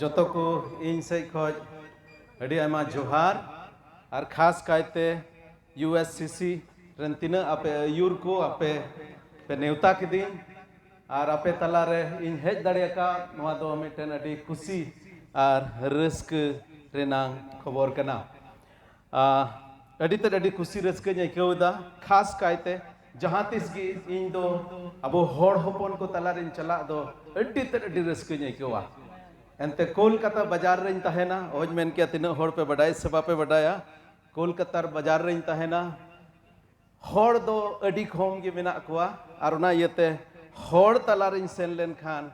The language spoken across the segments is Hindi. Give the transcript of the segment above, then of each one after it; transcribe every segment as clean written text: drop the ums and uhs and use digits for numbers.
जोतो को इन से खोज अड़ी आमा जोहार और खास कायते USCC रन तिना आपे यूर को आपे पे नेवता किदिन और आपे तलारे इन हेज दड़ियाका नवा दो मिटन अड़ी कुसी और रिस्क रेनांग खबर कना अड़ी कुसी रिस्क ᱧᱮᱠᱟᱹᱣᱫᱟ खास कायते जहाँ तिस गी इन दो अबो होड़ होपन को तलारिन चला दो अड़ी रिस्क ᱧᱮᱠᱟᱹᱣᱟ एंते कोलकाता बाजार रेन तहेना ओज मेन के तिना होड़ पे बडाय से बापे बडाया कोलकाता बाजार रेन तहेना होड़ दो अड़ी खोम गे मेना कुआ और ना येते होड़ तलारिन सेन लेन खान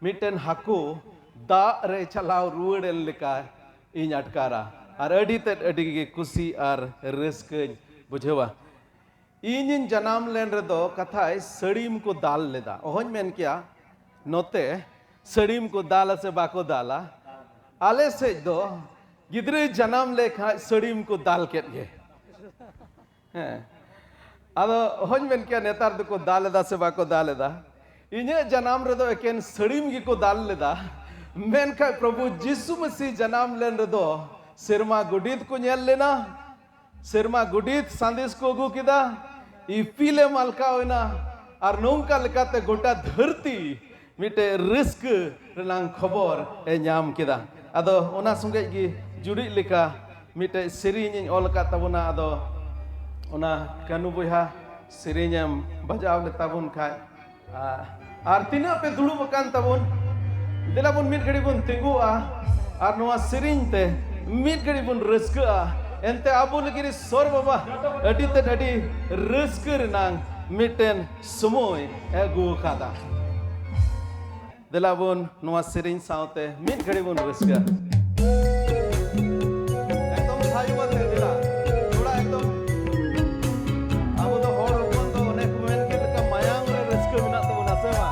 मिटन हाकू दा रे चलाव रुएल लेका इन अटकारा और अड़ी गे कुसी और रिस्क बुझेवा इन जनाम लेन रेदो कथाय सड़ीम को दाल लेदा ओज मेन किया नोते सड़ीम को दाल से बाको दाला आले से दो गिद्रे जनाम लेखा सड़ीम को दाल के गे अदो होज मेन किया नेतार दो को दाल लेदा से बाको दाल लेदा इने जनाम रेदो एकेन सड़ीम गी को दाल लेदा मेन का प्रभु यीशु मसीह जनाम लेन रेदो सिरमा गुडीत को नेल लेना सिरमा गुडीत संदेश को अगू किदा इपीले मालका होना और नौका लेकाते गोटा धरती मिटे रिस्क रेनांग खबर ए नाम किदा अदो ओना संगे गी जुड़ी लेका मिटे सेरिंग ऑल का तबना अदो ओना कानू बोहा सेरिंगम बजाव ले तबन खाय आर तिना पे दुड़ुब कान तबन देला बन मिट घड़ी बन तिंगुआ आर नोआ सेरिंग ते मिट घड़ी बन रिस्का एंते आबो लगिरी सोर बाबा अडी ते अडी रिस्क रेनांग मिटेन समय एगु खादा दिलाबुन नवा सेरिंग साउते मिट घड़ी बुन रिस्का एकदम साई बाते दिला थोड़ा एकदम अब तो होड़ होपन तो अनेक मेन के लका मायांग रे रिस्का मेना तबना सेमा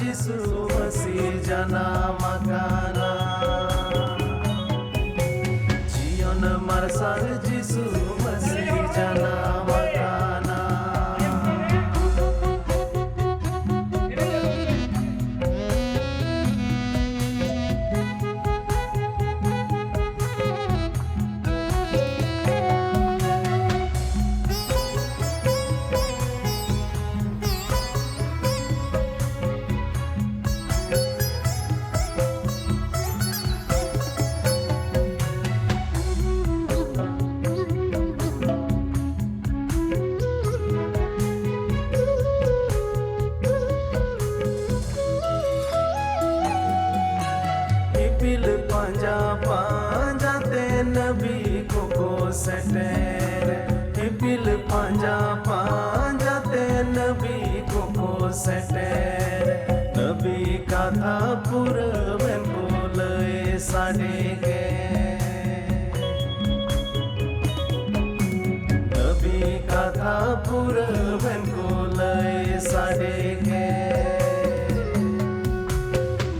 Yesu masih jana makana Jion marsal Yesu masih jana makana Ipil panja panja te nabi ko seter nabi katha puraven bolai sadege nabi katha puraven bolai sadege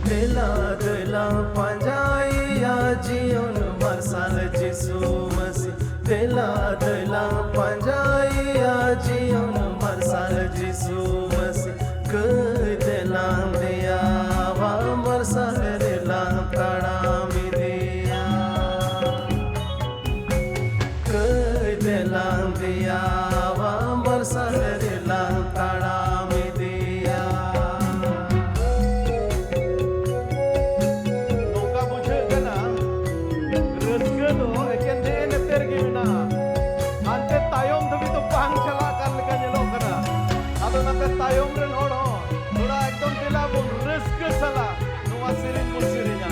dela dela panjai ya jion marsal Yesu masih dela dela panjai ajion marsal Yesu masih ke delang dia wa marsal delang kadami dia ke delang dia wa marsal delang kadami dia ᱟᱫᱚ ᱱᱟᱛᱮ ᱛᱟᱭᱚᱢ ᱨᱮᱱ ᱦᱚᱲ ᱦᱚᱸ ᱛᱷᱚᱲᱟ ᱮᱠᱫᱚᱢ ᱫᱮᱞᱟ ᱵᱚᱱ ᱨᱟᱹᱥᱠᱟᱹ ᱥᱟᱞᱟᱜ ᱱᱚᱣᱟ ᱥᱮᱨᱮᱧ ᱵᱚᱱ ᱥᱮᱨᱮᱧᱟ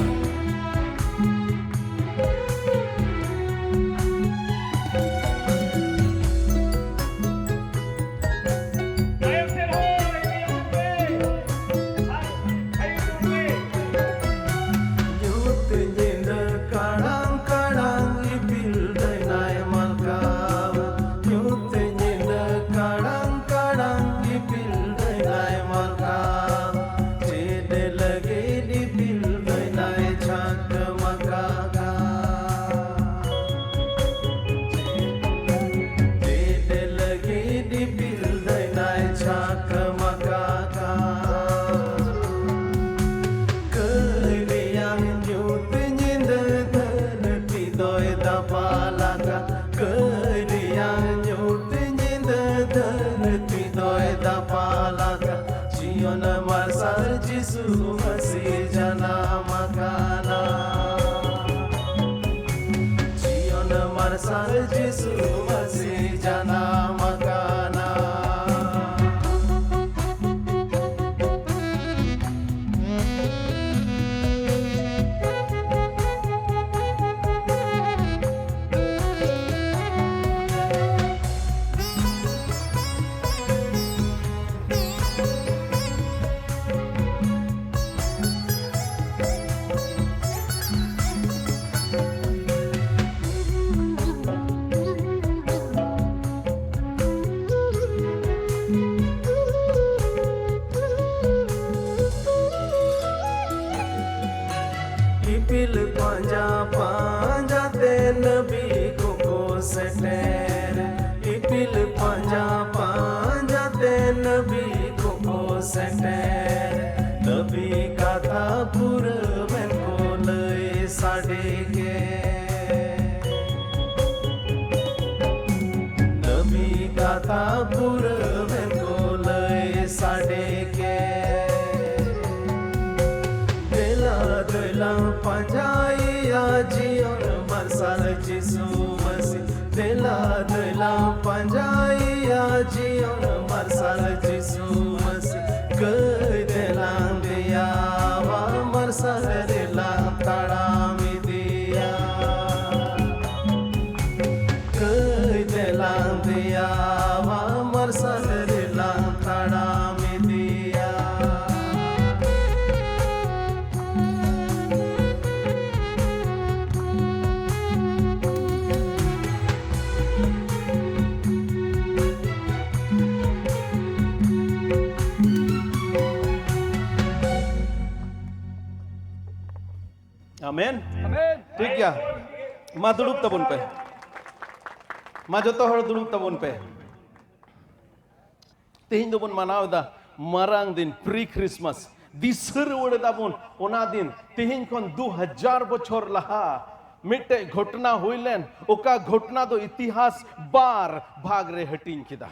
Amen. ठीक गया मा दुड़ुब तबन पे मा जोतो हर दुड़ुब तबन पे तेहिं दोबन मनाव दा मारांग दिन प्री क्रिसमस दिसर वड़े दाबन ओना दिन तेहिं खन 2000 बछर लहा मिट्टे घटना हुईलेन ओका घटना दो इतिहास बार भाग रे हटिंग किदा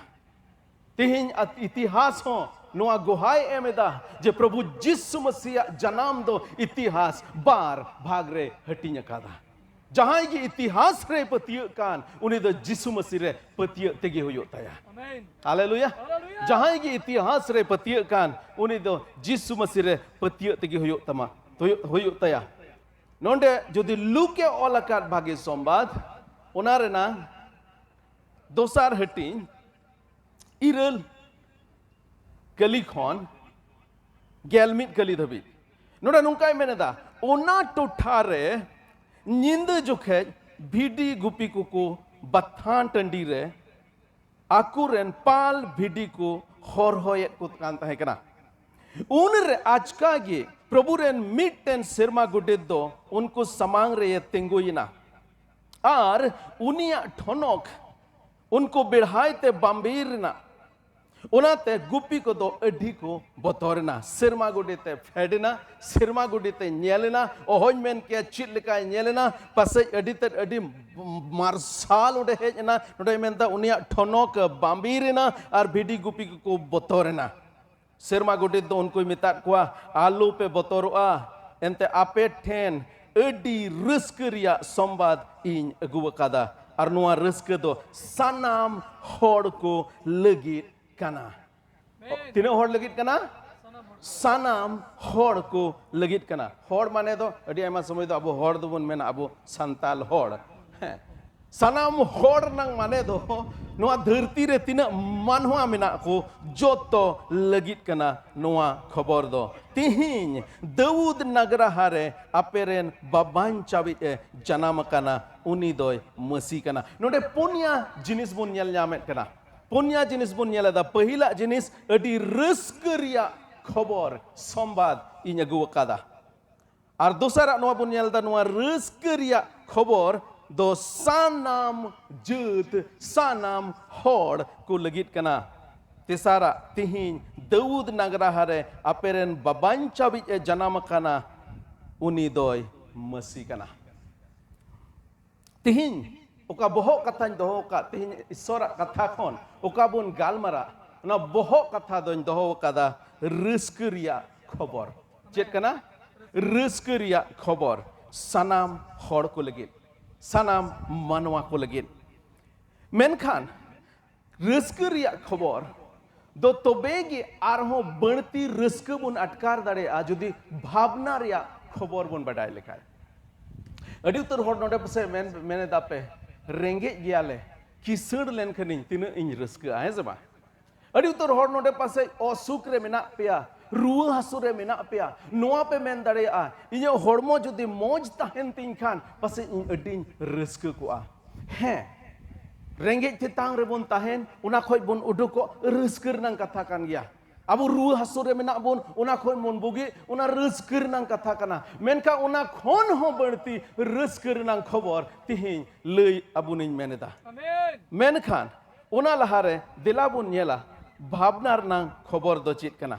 तेहिं इतिहास हो नोआ गुहाय एमेदा जे प्रभु जिसु मसीह जनाम दो इतिहास बार भाग रे हटिंग कादा जहां की इतिहास रे पतिय कान उनी दो जिसु मसीह रे पतिय तेगे होयो ताया हालेलुया जहां की इतिहास रे पतिय कान उनी दो जिसु मसीह रे पतिय तेगे होयो तमा होयो ताया नोंडे जदि लुके ओलाकात भागे संवाद ओना रेना दोसार हटिंग इरल कली खन गेलमित कली धबी नोडा नुंकाय मेनेदा ओना टोठा रे निंद जोखे भिडी गुपी को बथान टंडी रे आकुरेन पाल भिडी को हर होयet को कान ताहे कना उन रे आजका गे प्रभु रेन मिटन सेरमा गुडे दो उनको समांग रे तेंगुइना आर उनिया ठनक उनको बिढ़ाई ते बम्बीरना उनाते गुपी को दो अड्डी को बतौरना सिरमा गुडी ते फेडना सिरमा गुडी ते न्यालेना ओहन मेन के चिट लेका न्यालेना पासे अड्डी ते अड्डी मार्साल उडे हेजना नोडे मेनता उनिया ठनक बम्बीरना आर भिडी गुपी को बतौरना सिरमा गुडी दो उनको मितात कुआ आलू पे बतौरोआ एंते आपे ठेन अड्डी रस्करिया संवाद इन अगुवकादा आर नुआ रस्क दो सनाम होड़ को लगी काना तीना हर लगीत कना sanam hor ko legit kana hor mane do adi aima somoy do abo hor do bon mena abo santal hor sanam hor nang mane do noa dharti re tina manhua mena ko joto legit kana noa khobor do tihin Daud nagara hare aperen baban chabi janam kana uni doy masi kana node punya jinis bon nyel nyamet kana punya jinis bon nyel da pahila jinis adi reskeriya खबर संबाद इन्हें गुवा कादा और दूसरा नवा बुनियाल दा नवा रस्करिया खबर दो सानाम जुत सानाम होड़ को लगित कना तीसरा तिहिन दाऊद नगरा हरे अपेरन बबांचा भी जनाम कना उनी दोय मसी कना तिहिन उका बहुत कथा दोहो का तिहिन ईश्वर कथा कौन उका बुन गालमरा ना बहुत कथा दोहो कादा रस्करिया खबर चेत कना रस्करिया खबर सनाम हर को लगित सनाम मानवा को लगित मेनखान रस्करिया खबर दो तोबेगी आरहो बढ़ती रस्क बुन अटकार दाड़े आ जुदी भावना रिया खबर बुन बडाय लेखाय अडी उतर हर नोडे पसे मेने दापे रेंगे गियाले किसड़ लेनखनिन तिना इन रस्क आए जबा अड़ी उतर हर नोडे पासे असुख रे मेना पेया रुआ हासु रे मेना पेया नोआ पे मेन दाड़े आ इने हरमो जुदी मौज ताहेन तिन खान पासे इन अडिन रस्क को आ हैं रेंगे तेतांग रे बोन ताहेन उना खोय बोन उडुको रस्क रनांग कथा कान गया अबो रुआ हासु रे मेना बोन उना खोय मोन बुगी उना रस्क रनांग कथा काना मेनका उना खोन हो बढ़ती रस्क रनांग खबर तिहिन लई अबुनिन मेनेदा आमीन मेनखान उना लहारे दिला बोन नेला भावना रनांग खबर दो चित कना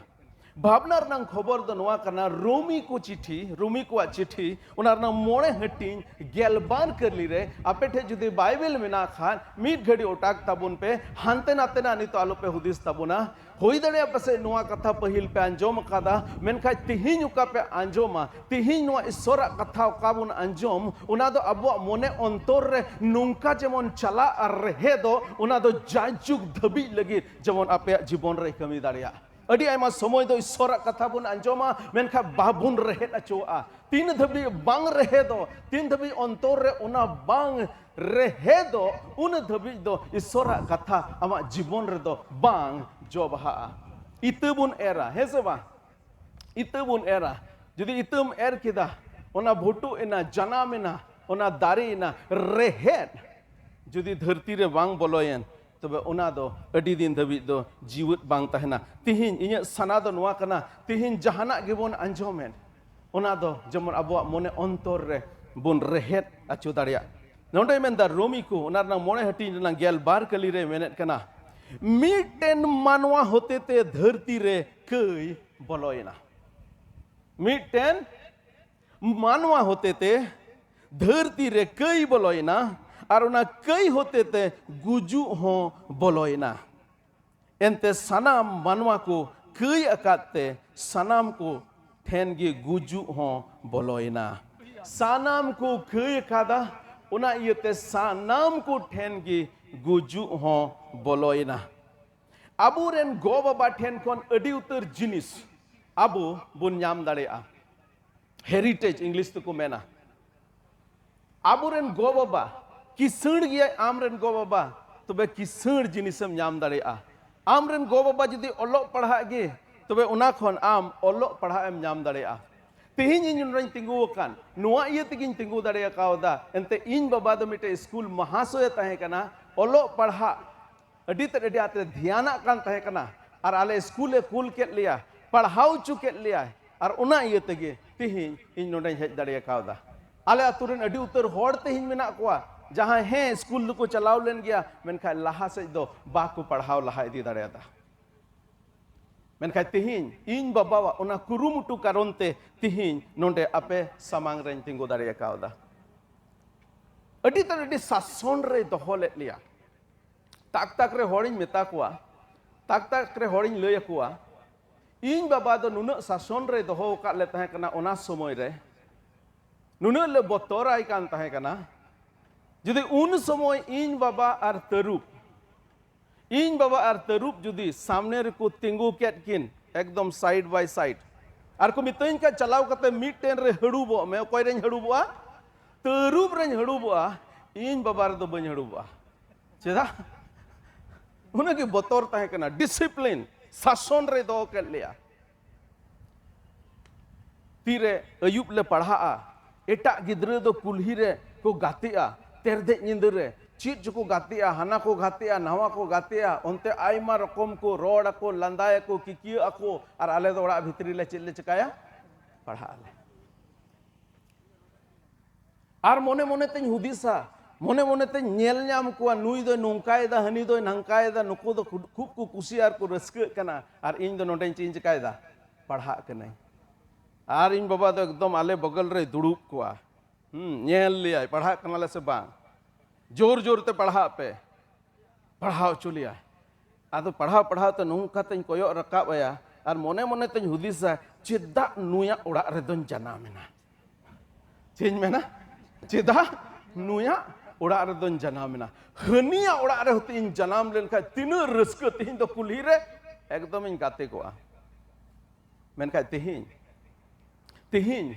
भावना रनांग खबर दो नवा कना रोमी को चिट्ठी उना रनांग मोड़े हटिंग गेलबार कर ली रे अपेठे जुदी बाइबल में ना खान मीट घड़ी ओटाक तबुन पे हानते नाते ना नहीं तो आलो पे हुदिस तबुना होई दड़े पसे नवा कथा पहिल पे अंजोम कादा मेनखा तिहिन उका पे अंजोमा तिहिन नवा ईश्वरा कथा उकाबुन अंजोम उना दो अबो मोने अंतर रे नुंका जेमन चला रहे दो उना दो जाजुक धबी लगी जेमन आपे जीवन रे कमी दाड़िया अड़ी आयमा समय दो ईश्वरा कथा बुन अंजोमा मेनखा बाबुन रहे अचोआ तीन धबी बांग रहे दो तीन धबी अंतर रे उना बांग रहे दो उन धबी दो ईश्वरा कथा आमा जीवन रे दो बांग जो बहा इतबुन एरा हे से बा इतबुन एरा जुदी इतम एर किदा उना भुटु एना जनाम एना उना दारी एना रेहेद जुदी धरती रे बांग बोलोयन तबे उना दो अडी दिन धबी दो जीवित बांग तहना तिहिन इnya सना दो नवा कना तिहिन जहाना गेबोन अंजोमेन उना दो जेमन अबो मोने अंतर रे बोन रेहेद अचो दाड़िया नोंडे मेनदा रोमी को उना ना मोने हटी ना गेल बार कली रे मेनेट कना मीटेन मानवा होते ते धरती रे कई बोलोयना मीटेन मानवा होते ते धरती रे कई बोलोयना और उना कई होते ते गुजु हो बोलोयना एंते सनाम मानवा को कई अकाते सनाम को ठेनगे गुजु हो बोलोयना सनाम को कई कादा उना इयते सनाम को ठेनगे गुजु हो बोलोयना अबू रेन गो बाबा ठेन कोन अडी उतर जिनिस अबू बुन नाम दाड़े आ हेरिटेज इंग्लिश तो को मेना अबू रेन गो बाबा किसण गया आमरेन गो बाबा तबे किसण जिनिसम नाम दाड़े आ आमरेन गो बाबा जुदी ओलो पढ़ा गे तबे उना खोन आम ओलो पढ़ा एम नाम दाड़े आ तिहिन इन रन तिंगु कान नुआ इये तिगिन तिंगु दाड़े कावदा एंते इन बाबा दो मिटे स्कूल महासोय तहे कना ओलो पढ़ा अडी ते अडी आते ध्यान कान तहे कना और आले स्कूले कूल के लिया पढ़ाऊ चुके लिया और उना इये तगे तिहिन इन नोडे हेज दाड़े कावदा आले अतुरन अडी उतर होड़ तिहिन मेना कोआ जहां है स्कूल को चलाव लेन गया मेनखा लहा से दो बा को पढ़ाव लहा इदी दाड़ेदा मेनखा तिहिन इन बाबा उना कुरुमुटु कारणते तिहिन नोंडे आपे समांग रेन तिंगु दाड़े कावदा अडी तर अडी सासन रे दोहले लिया ताक ताक रे होड़िन मेता कोआ ताक ताक रे होड़िन लय कोआ इन बाबा दो नुना सासन रे दोहो का ले तहे कना ओना समय रे नुना ले बतोराय कान तहे कना जुदी उन समय इन बाबा और तरुप इन बाबा और तरुप जुदी सामने रेको तिंगु केट किन एकदम साइड बाय साइड और को मितइन का चलाव कते मिटेन रे हड़ुबो मे कोई रेन हड़ुबोआ तरुप रेन हड़ुबोआ इन बाबा रे दो बन हड़ुबोआ चेदा उन्हें की बतौर ताहे कना डिसिप्लिन शासन रे दो कर लिया तीरे अयुब ले पढ़ा एटा गिद्रे दो कुल्ही रे को गातिया तेरदे निंद रे चीज को गातिया हाना को गातिया नवा को गातिया उनते आयमा रकम को रोड को लंदाय को किकिया को और आले दो ओड़ा भितरी ले चिल्ले चकाया पढ़ा ले और मोने मोने तेन हुदिसा मोने मोने तेन नेल ᱧᱟᱢ कुआ नुई दो नोंकायदा हनी दो नंकायदा नुको दो खूब को कुसियार को रस्क कना और इन दो नोटेन चेंज कायदा पढ़ा कने और इन बाबा दो एकदम आले बगल रे दुड़ुब कुआ नेल लिया पढ़ा कनाले से बांग जोर जोर ते पढ़ा पे पढ़ाओ चुलिया आदो पढ़ाओ पढ़ाओ तो नोंका तेन कोयो रकाब आया और मोने मोने तेन हुदिसा चेदा नुया ओड़ा रे दोन जनामेना चेंज में ना चेदा नुया ओड़ा रे दोन जनामेना हनिया ओड़ा रे होते इन जनाम लेनका तीन रस्क तिहिन तो कुल्ही रे एकदम इन गाते कोआ मेनका तिहिन तिहिन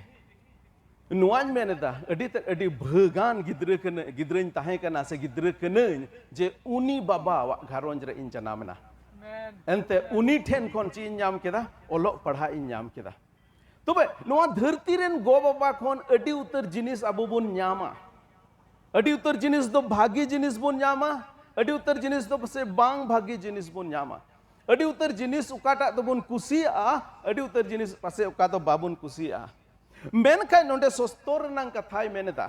नुआन मेनेदा अडी भगान गिद्रे कने गिद्रेन ताहे कना से गिद्रे कने जे उनी बाबा वा घारोंज रे इन जनामेना एंते उनी ठेन कोन ची ᱧᱟᱢ केदा ओलो पढ़ा इन ᱧᱟᱢ केदा तबे नुआ धरती रेन गो बाबा कोन अडी उतर जिनिस अबो बोन ᱧामा अडी उतर जिनिस दो भागी जिनिस बोन ᱧामा अडी उतर जिनिस दो से बांग भागी जिनिस बोन ᱧामा अडी उतर जिनिस उकाटा दो बोन कुसिया अडी उतर जिनिस पासे उका दो बाबुन कुसिया मेनखाय नोंडे सस्तर नंग कथाय मेनेदा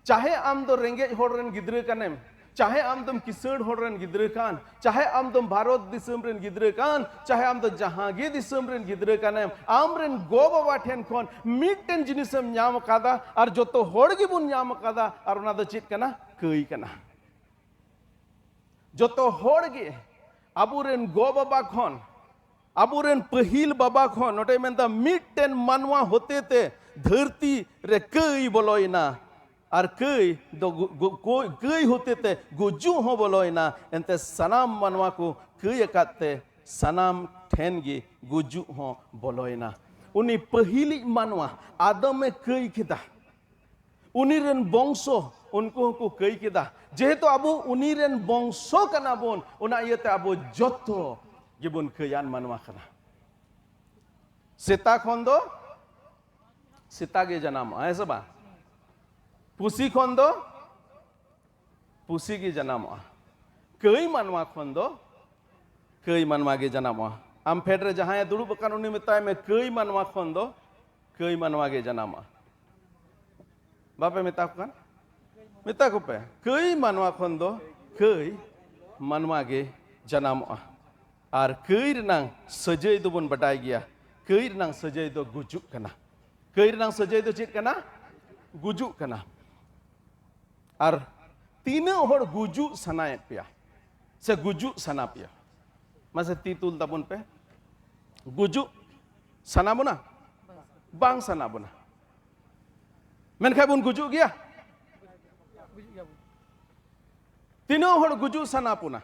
चाहे आम दो रेंगे होड़ रेन गिद्रे कनेम चाहे आम दम किसड़ होड़ रेन गिद्रे कान चाहे आम दम भारत दिसम रेन गिद्रे कान चाहे आम दो जहांगे दिसम रेन गिद्रे कानेम आम रेन गो बाबा ठेन खोन मिटन जिनिसम ᱧᱟᱢ कादा और जोतो होड़ गी बुन ᱧᱟᱢ कादा और उना दो चित कना कई कना जोतो होड़ गी आबू रेन गो बाबा खोन आबुरेन पहिल बाबा खो नोटे मेनता मिटन मानवा होते ते धरती रे कई बोलोइना और कई दो कई होते ते गुजू हो बोलोइना एंते सनाम मानवा को कई काते सनाम ठेनगी गुजू हो बोलोइना उनी पहिली मानवा आदम में कई किदा उनी रेन बंशो उनको को कई किदा जेहेतु अबो उनी रेन बंशो कना बोन उना इयते अबो जोतो गिबुन कयान मानवा कना सीता खोंदो सीता के जन्म ऐसा बा पुसी खोंदो पुसी की जन्म कई मानवा खोंदो कई मानवा के जन्म आम फेड रे जहां दुड़ुब बकान उनी मिताय में कई मानवा खोंदो कई मानवा के जन्म बापे मिता को मिता को पे कई मानवा खोंदो कई मानवा के जन्म और कई रनांग सजय दो बन बटाई गया कई रनांग सजय दो गुजुक कना कई रनांग सजय दो चित कना गुजुक कना और तीनों होड़ गुजु सनाए पिया से गुजु सना पिया मसे तीतुल तबुन पे गुजु सना बुना बांग सना बुना मेनखाय बुन गुजु गया तीनों होड़ गुजु सना पुना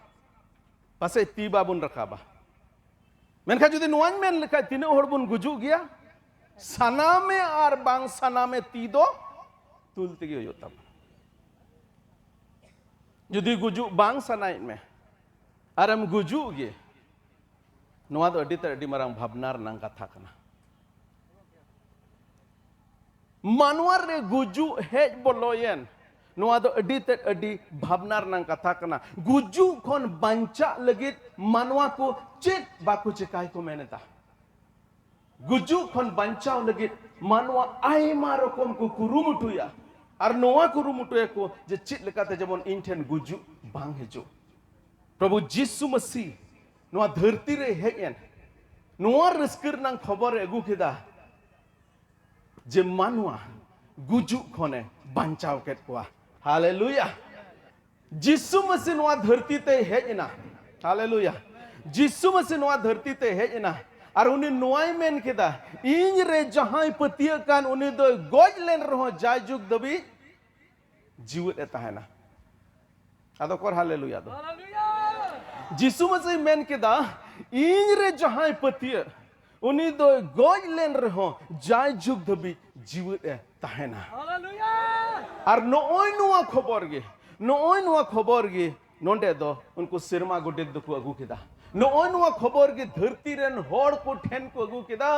पासे तीबा बुन रखाबा मेनखा जुदी नुआन मेन लेखा तीनों होड़ बुन गुजु गया सना में और बांग सना में ती दो तुलती गई होता जुदी गुजु बांग सनाई में और हम गुजु गे नुआ दो अडी मारांग भाबनार नंग कथा कना मानवार रे गुजु हेज बोलोयन नुआ दो अडी भाबनार नंग कथा कना गुजु खोन बंचा लगित मानवा को चेक बाकु चिकाय को मेनेता गुजु खोन बंचाव लगित मानवा आयमा रकम को कुरुमुटुया और नुआ कुरुमुटुया को जे चित लेकाते जेमन इनठेन गुजु बांग हेजो प्रभु जिसु मसीह नुआ धरती रे हेयन नुआ रस्कर नंग खबर एगु केदा जे मानवा गुजु खोने बंचाव केत कोआ हालेलुया जिसु मसीह नुआ धरती ते हेजना हालेलुया जिसु मसीह नुआ धरती ते हेजना और उनी नुआई मेन केदा इन रे जहां पतिया कान उनी दो गोज लेन रहो जाय जुग दबी जीवत एता है ना आदो कर हालेलुया दो जिसु मसीह मेन केदा इन रे जहां पतिया उनी दो गॉज लेन रहो जाय जुग धबी जीवित ताहेना और नोय नुआ खबर गे नोंडे दो उनको सिरमा गुडे दको अगु केदा नोय नुआ खबर गे धरती रेन होड़ को ठेन को अगु केदा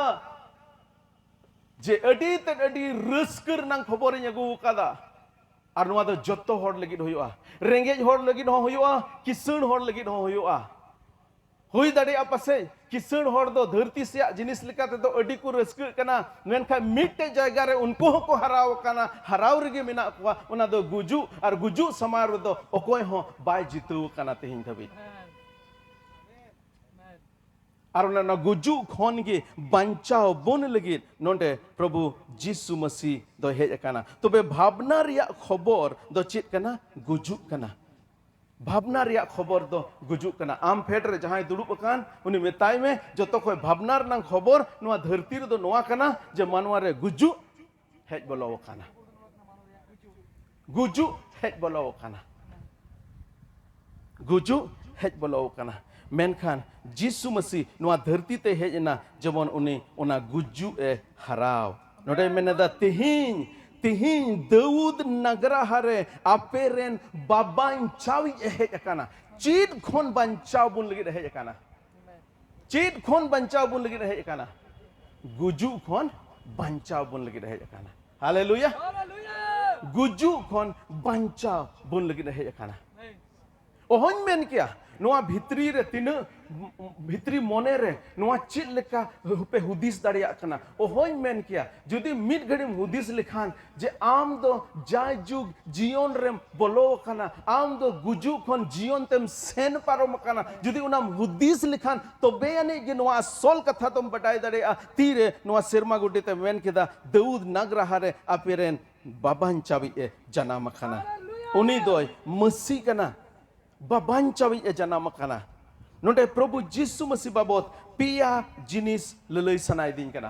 जे अडी ते अडी रस्कर नंग खबर अगु कादा और नुआ दो जत्तो होड़ लगिद होयुआ रेंगेज होड़ लगिद हो होयुआ किसण होड़ लगिद हो होयुआ हुई दाड़े पासे किसण होड़ दो धरती से जिनिस लेकाते दो अडी को रस्कर कना मेनखा मिट्टे जायगा रे उनको को हराव कना हराव रेगे मेना कुआ उना दो गुजु और गुजु समार दो ओकोय हो बाय जितु कना तेहिं धबी और उना गुजु खोन गे बंचाव बोन लगी नोंडे प्रभु जिसु मसीह दो हेज कना तबे भावना रिया खबर दो चेत कना गुजु कना भावना रिया खबर दो गुजु कना आम फेड रे जहां दुड़ुब अकान उनी मेताय में जतो कोई भावना रना खबर नुआ धरती रे दो नोआ कना जे मानवा रे गुजु हेज बोलो कना गुजु हेज बोलो कना गुजु हेज बोलो कना मेनखान जिसु मसीह नुआ धरती ते हेजना जबन उनी ओना गुजु ए हराव नोडे मेनदा तिहिं दाऊद नगरा हरे आपेरेन बाबाइन चावी हेज अकाना चीद खोन बंचाव बुन लगी हेज अकाना चीद खोन बंचाव बुन लगी हेज अकाना गुजु खोन बंचाव बुन लगी हेज अकाना हालेलुया गुजु खोन बंचाव बुन लगी हेज अकाना ओहन मेन किया नोआ भित्री रे तीन भित्री मोने रे नोआ चित लेका पे हुदिस दाड़िया कना ओहोय मेन किया जुदी मिड घड़ी हुदिस लिखान जे आम दो जाय जुग जीवन रे बोलो कना आम दो गुजु खन जीवन तेम सेन पारोम कना जुदी उनाम हुदिस लिखान तो बेयाने जे नोआ सोल कथा तुम बटाई दाड़िया तीरे नोआ सिरमा गुडी ते मेन केदा दाऊद नगरा रे आपेरेन बाबान चाबी ए जनाम कना उनी दोय मसी कना बाबान चावी ए जनाम कना नोंडे प्रभु जिसु मसीह बाबत पिया जिनिस ललई सनाय दिन कना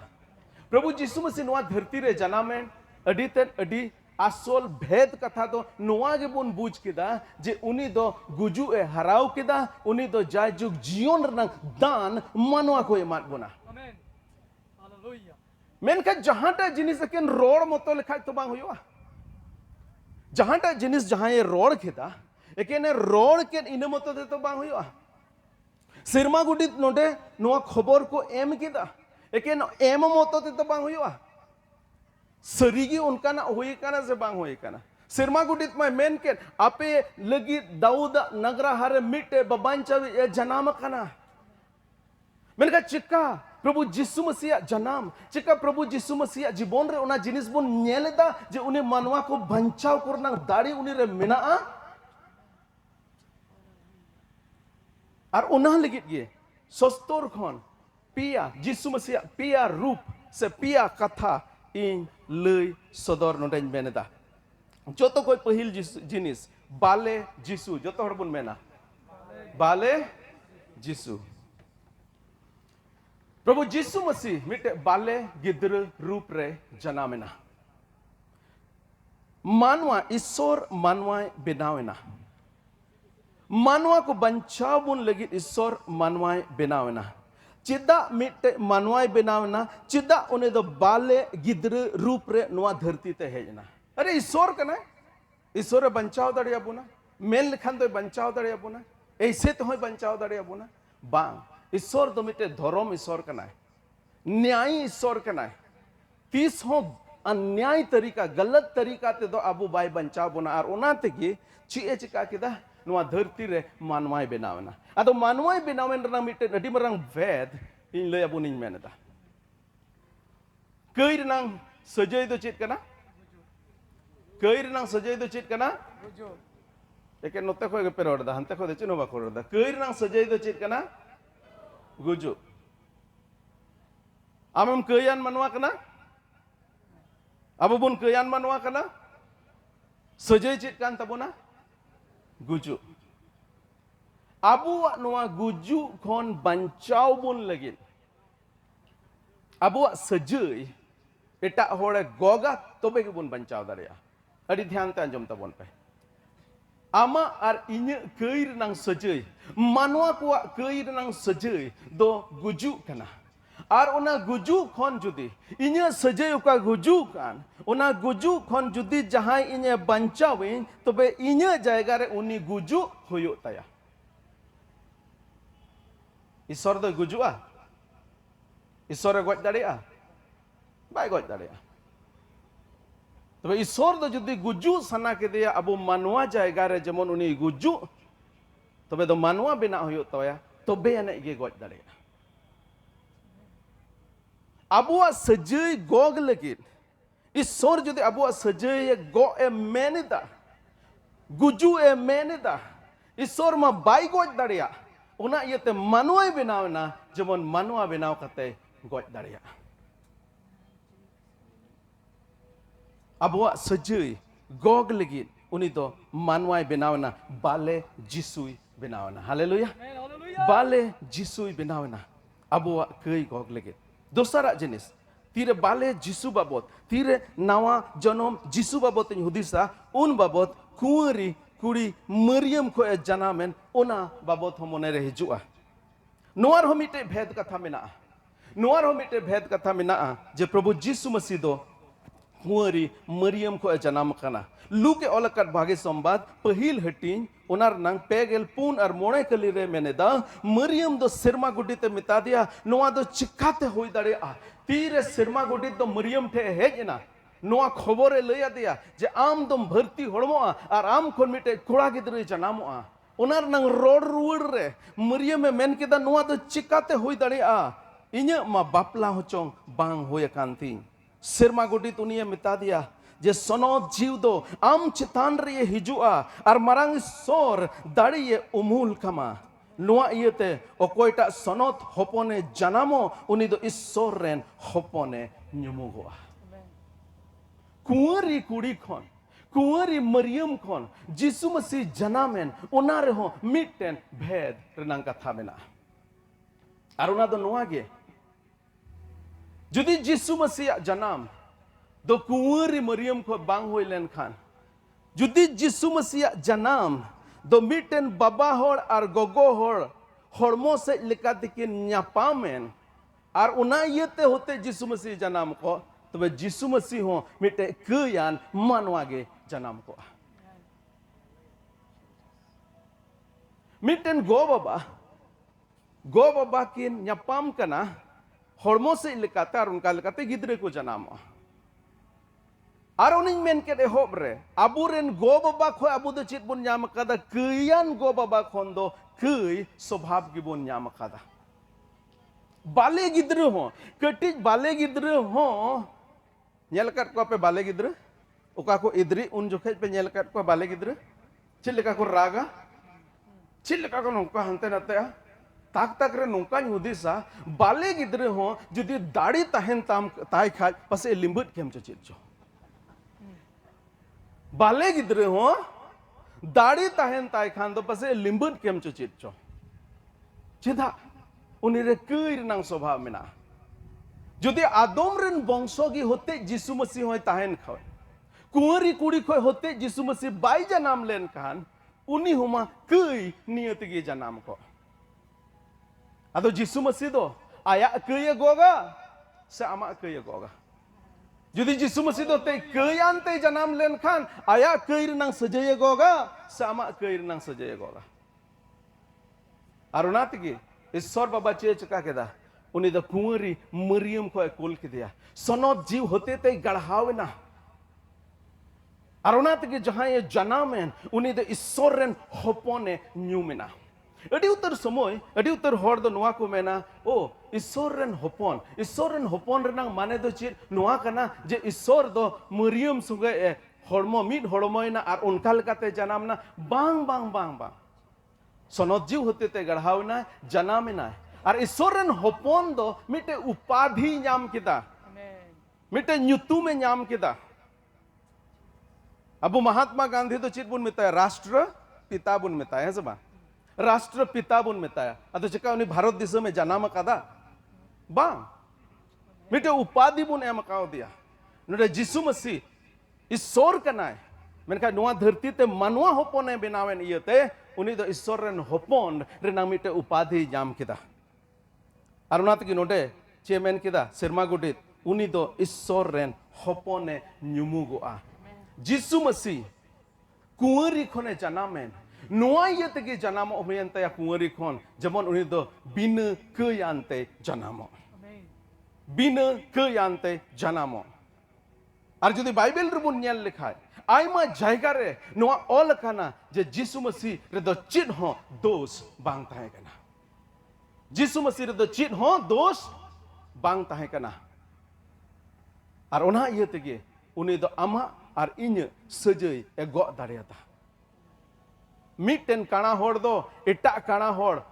प्रभु जिसु मसीह नोआ धरती रे जनामे अडी तेन अडी आसल भेद कथा दो नोआ गे बोन बुझ केदा जे उनी दो गुजु ए हराव केदा उनी दो जाय जुग जीवन रनग दान मानवा को एमात बोना आमेन हालेलुया मेनका जहांटा जिनिस केन रोड मतो लेखा तो बांग होयुआ जहांटा जिनिस जहां ये रोड केदा एकेने रोड के इन मतो दे तो बांग हुआ सिरमा गुडी नोडे नोआ खबर को एम केदा एकेन एम मतो दे तो बांग हुआ सरीगी उनका ना हुई काना से बांग हुई काना सिरमा गुडी में मेन के आपे लगी दाऊद नगरा हरे मिटे बबांचावी ए जनाम काना मेनका चिक्का प्रभु जिसु मसीह जनाम चिक्का प्रभु जिसु मसीह जीवन रे उना जिनिस बोन नेलेदा जे उनी मानवा को बंचाव करना दाड़ी उनी रे मेना और उन्हा लगित गे सस्तोर खन पिया जिसु मसीह पिया रूप से पिया कथा इन लई सदर नोडेन मेनेदा जोतो कोई पहिल जिनिस बाले जिसु जोतो हर बुन मेना बाले जिसु प्रभु जिसु मसीह मिटे बाले गिद्र रूप रे जनामेना मानवा ईश्वर मानवा बेनावेना मानवा को बंचाव बुन लगी ईश्वर मानवाय बेनावना चिदा मिटे मानवाय बेनावना चिदा उन्हें दो बाले गिद्र रूप रे नुआ धरती ते हेजना अरे ईश्वर कना ईश्वर बंचाव दड़िया बुना मेन लिखान तो बंचाव दड़िया बुना ऐसे तो बंचाव दड़िया बुना बांग ईश्वर तो मिटे धर्म ईश्वर कना न्याय ईश्वर कना तीस हो अन्याय तरीका गलत तरीका ते दो अबू बाय बंचाव बुना और उना तेगी ची चिका किदा नुआ धरती रे मानवाय बेनावना अदो मानवाय बेनावन रना मिटे अडी मरंग वेद इन लय अबुन इन मेनदा कई रनांग सजय दो चेत कना कई रनांग सजय दो चेत कना एके नोते खो पे रोडदा हंते खो दे चिनो बा रोडदा कई रनांग सजय दो चेत कना गुजु आमम कयान मनवा कना अब बुन कयान मनवा कना सजय चेत कान तबोना गुजु abuak noa guju kon bancau bun lagi. Abuak sejui etak hore goga tobe ke bun bancau daria. Adi ध्यान ते अंजम तबोन पे आमा और इन्हें कई रंग सजय मानवा को कई रंग सजय दो गुजु कना और उना गुजु खन जुदी इन्हें सजय का गुजु कान उना गुजु खन जुदी जहां इन्हें बंचावे तो बे इन्हें जायगा रे उनी गुजु होयो ताया ईश्वर दो गुजुआ ईश्वर गज दाड़ेया बाय गज दाड़ेया तबे ईश्वर दो जुदी गुजु सना के दिया अबो मानवा जायगा रे जेमन उनी गुजु तबे दो मानवा बिना होयो ताया तबे एने गे गज दाड़ेया अबुआ सजय गोग लगित ईश्वर जुदी अबुआ सजय गो ए मेनेदा गुजु ए मेनेदा ईश्वर मा बाय गज दाड़ेया उना इयते मानवा बनावना जेमन मानवा बनाव कते गज दाड़ेया अबुआ सजय गोग लगित उनी दो मानवा बनावना बाले जिसुई बनावना हालेलुया बाले जिसुई बनावना अबुआ कई गोग लगित दोसरा जिनिस तीरे बाले जिसु बाबत तीरे नावा जनम जिसु बाबत हुदिसा उन बाबत कुंवरी कुड़ी मरियम को जनामेन उना बाबत हम मने रे हिजुआ नोआर हो मिटे भेद कथा मेना नोआर हो मिटे भेद कथा मेना जे प्रभु जिसु मसीह दो कुंवरी मरियम को जनाम कना लुके ओलकट भागे संवाद पहिल हटिन उनार नंग पेगेल पून और मोड़े कली रे मैंने दा मरियम दो सिरमा गुडी ते मिता दिया नोआ दो चिक्काते होई दड़े आ तीरे सिरमा गुडी दो मरियम ठे हेजना नोआ खबरे लया दिया जे आम दम भर्ती होड़मोआ और आम कोन मिटे कुड़ा गिद्रे जनामोआ उनार नंग रोड रुवर रे मरियम में मेन केदा नोआ दो चिक्काते होई दड़े आ इन्या मा बापला होचोंग बांग होय कांती सिरमा गुडी तुनिया मिता दिया जे सनोत जीव दो आम चितान रे हिजुआ और मरांग सोर दाड़िये उमूल कमा नुआ इयते ओकोयटा सनोत होपोने जनामो उनी दो ईश्वर रेन होपोने न्युमुगोआ कुंवरी कुड़ी खन कुंवरी मरियम खन जिसु मसीह जनामेन उना रे हो मिटेन भेद रेनांग कथा मेना और उना दो नुआ गे जुदी जिसु मसीह जनाम दो कुंवरी मरियम को बांग होई लेन खान जुदी जिसु मसीह जनाम दो मिटेन बाबा होड़ और गोगो होड़ होड़मो से लिकाते के न्यापामेन और उना येते होते जिसु मसीह जनाम को तो वे जिसु मसीह हो मिटे कयान मानवागे जनाम को मिटेन गो बाबा की न्यापाम कना होड़मो से लिकाते और उनका लिकाते गिद्रे को जनाम और उन्हीं मेन के होब रे अबुरेन गो बाबा खो अबु दो चित बुन ᱧᱟᱢ कदा कयान गो बाबा खोन दो कई स्वभाव की बुन ᱧᱟᱢ कदा बाले गिद्रे हो कटिज बाले गिद्रे हो नेल कट को पे बाले गिद्रे ओका को इद्री उन जोखे पे नेल कट को बाले गिद्रे चिलका को रागा चिलका को नोका हंते नते ताक ताक रे नोका हुदिसा बाले गिद्रे हो जुदी दाड़ी तहन ताम ताई खा पसे लिंबुट केम चित जो बाले गिद्रे हो दाड़ी तहन ताई खान दो पसे लिंबुट केम चित चो चिदा उनी रे कई रनांग स्वभाव मेना जुदी आदम रेन वंशो की होते जिसु मसीह होय तहन खावे कुंवरी कुड़ी खोय होते जिसु मसीह बाई जनाम लेन खान उनी हुमा कई नियत गे जनाम को अदो जिसु मसीह दो आया कई गोगा से आमा कई गोगा जुदी जिसु मसीह दो ते कयान ते जनाम लेन खान आया कई रनांग सजय गोगा से आमा कई रनांग सजय गोगा और उना तगी ईश्वर बाबा चे चका केदा उनी द कुंवरी मरियम को कुल के दिया सनोत जीव होते ते गढ़ावना और उना तगी जहां ये जनामेन उनी द ईश्वर रेन होपोने न्यूमेना अड़ी उतर समय अड़ी उतर होड़ दो नुआ को मेना ओ ईश्वर रेन होपोन रेना माने दो चित नुआ कना जे ईश्वर दो मरियम सुगे होड़मो मिड होड़मोइना और उनका लकाते जनामना बांग बांग बांग बांग सनोत जीव होते ते गढ़ावना जनामेना और ईश्वर रेन होपोन दो मिटे उपाधि ᱧᱟᱢ किदा मिटे ᱧᱩᱛᱩᱢᱮ ᱧᱟᱢ किदा अबु महात्मा गांधी तो चित बुन मिताया राष्ट्र पिता बुन मिताया है सबा राष्ट्र पिता बुन मिताया अतो चका उनी भारत दिशा में जनाम कदा बांग मिटे उपाधि बुन एम काव दिया नडे जिसु मसीह ईश्वर कनाय Menka nuwa dharti te manua hopon e benawen iyate uni do Ishwar ren hopon renang mite upadhi nyam kida. Ar ona tegi node che men kida Serma Godit uni do Ishwar ren hopon e nyumugoa. Jisu Masih kuwari khone janamen nuwa iyate janamo omyante ya kuwari khon jemon uni do bina keyante janamo. Bina keyante janamo. Ar jodi Bible rebun nyel lekhai aima jayga re nuwa ol kana je Jisu Masih redo chit ho dos bang tahe kana. Jisu Masih redo chit ho dos bang tahe kana. Ar ona iya tege uni do ama ar inya sajay e go dareata. Mitten kana hor do etak kana hor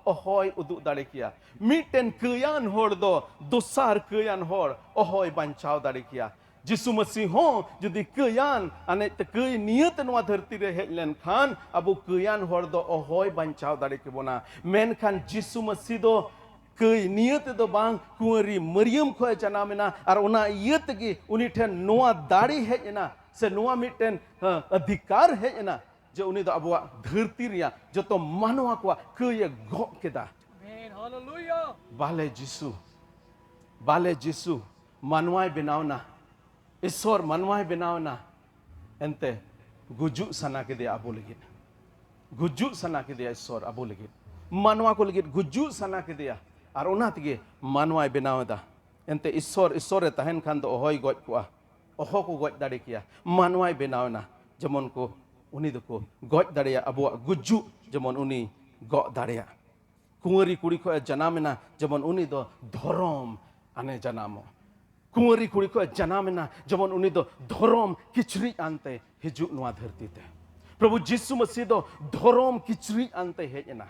ohoy uduk dare kiya. Mitten keyan hor do dosar keyan hor ohoy banchaw dare kiya. Jisu Masih ho jodi keyan ane te key niat nuwa dharti re hej len khan abu keyan hor do ohoy banchaw dare kebona. Menkhan Jisu Masih do key niat do bang kuwari Maryam khoy janamena ar ona iet gi uni then nuwa dare hej ena se nuwa mitten adhikar hej ena je uni do abuwa dharti reya joto manwa kwa key go keda. Amen. Hallelujah. Bale Jisu manwai benawna Ishwar manwai benawna ente gujuk sana ke dia abu legit. Gujuk sana ke dia Ishwar abu legit. Manwa ko legit gujuk sana ke dia. Ar ona tege manwai benawda ente Ishwar e tahen khan do ohoy goj kwa. Oho ko goj dare kiya. Manwai benawna jemon ko uni do ko goj dareya abuwa gujuk jemon uni go dareya. Kuwari kuri ko janamena jemon uni do dhorom ane janamo. Kuwari kuri ko janamena jemon uni do dhorom kichri ante hijuk nuwa dharti te. Prabhu Jisu Masih do dhorom kichri ante hejena.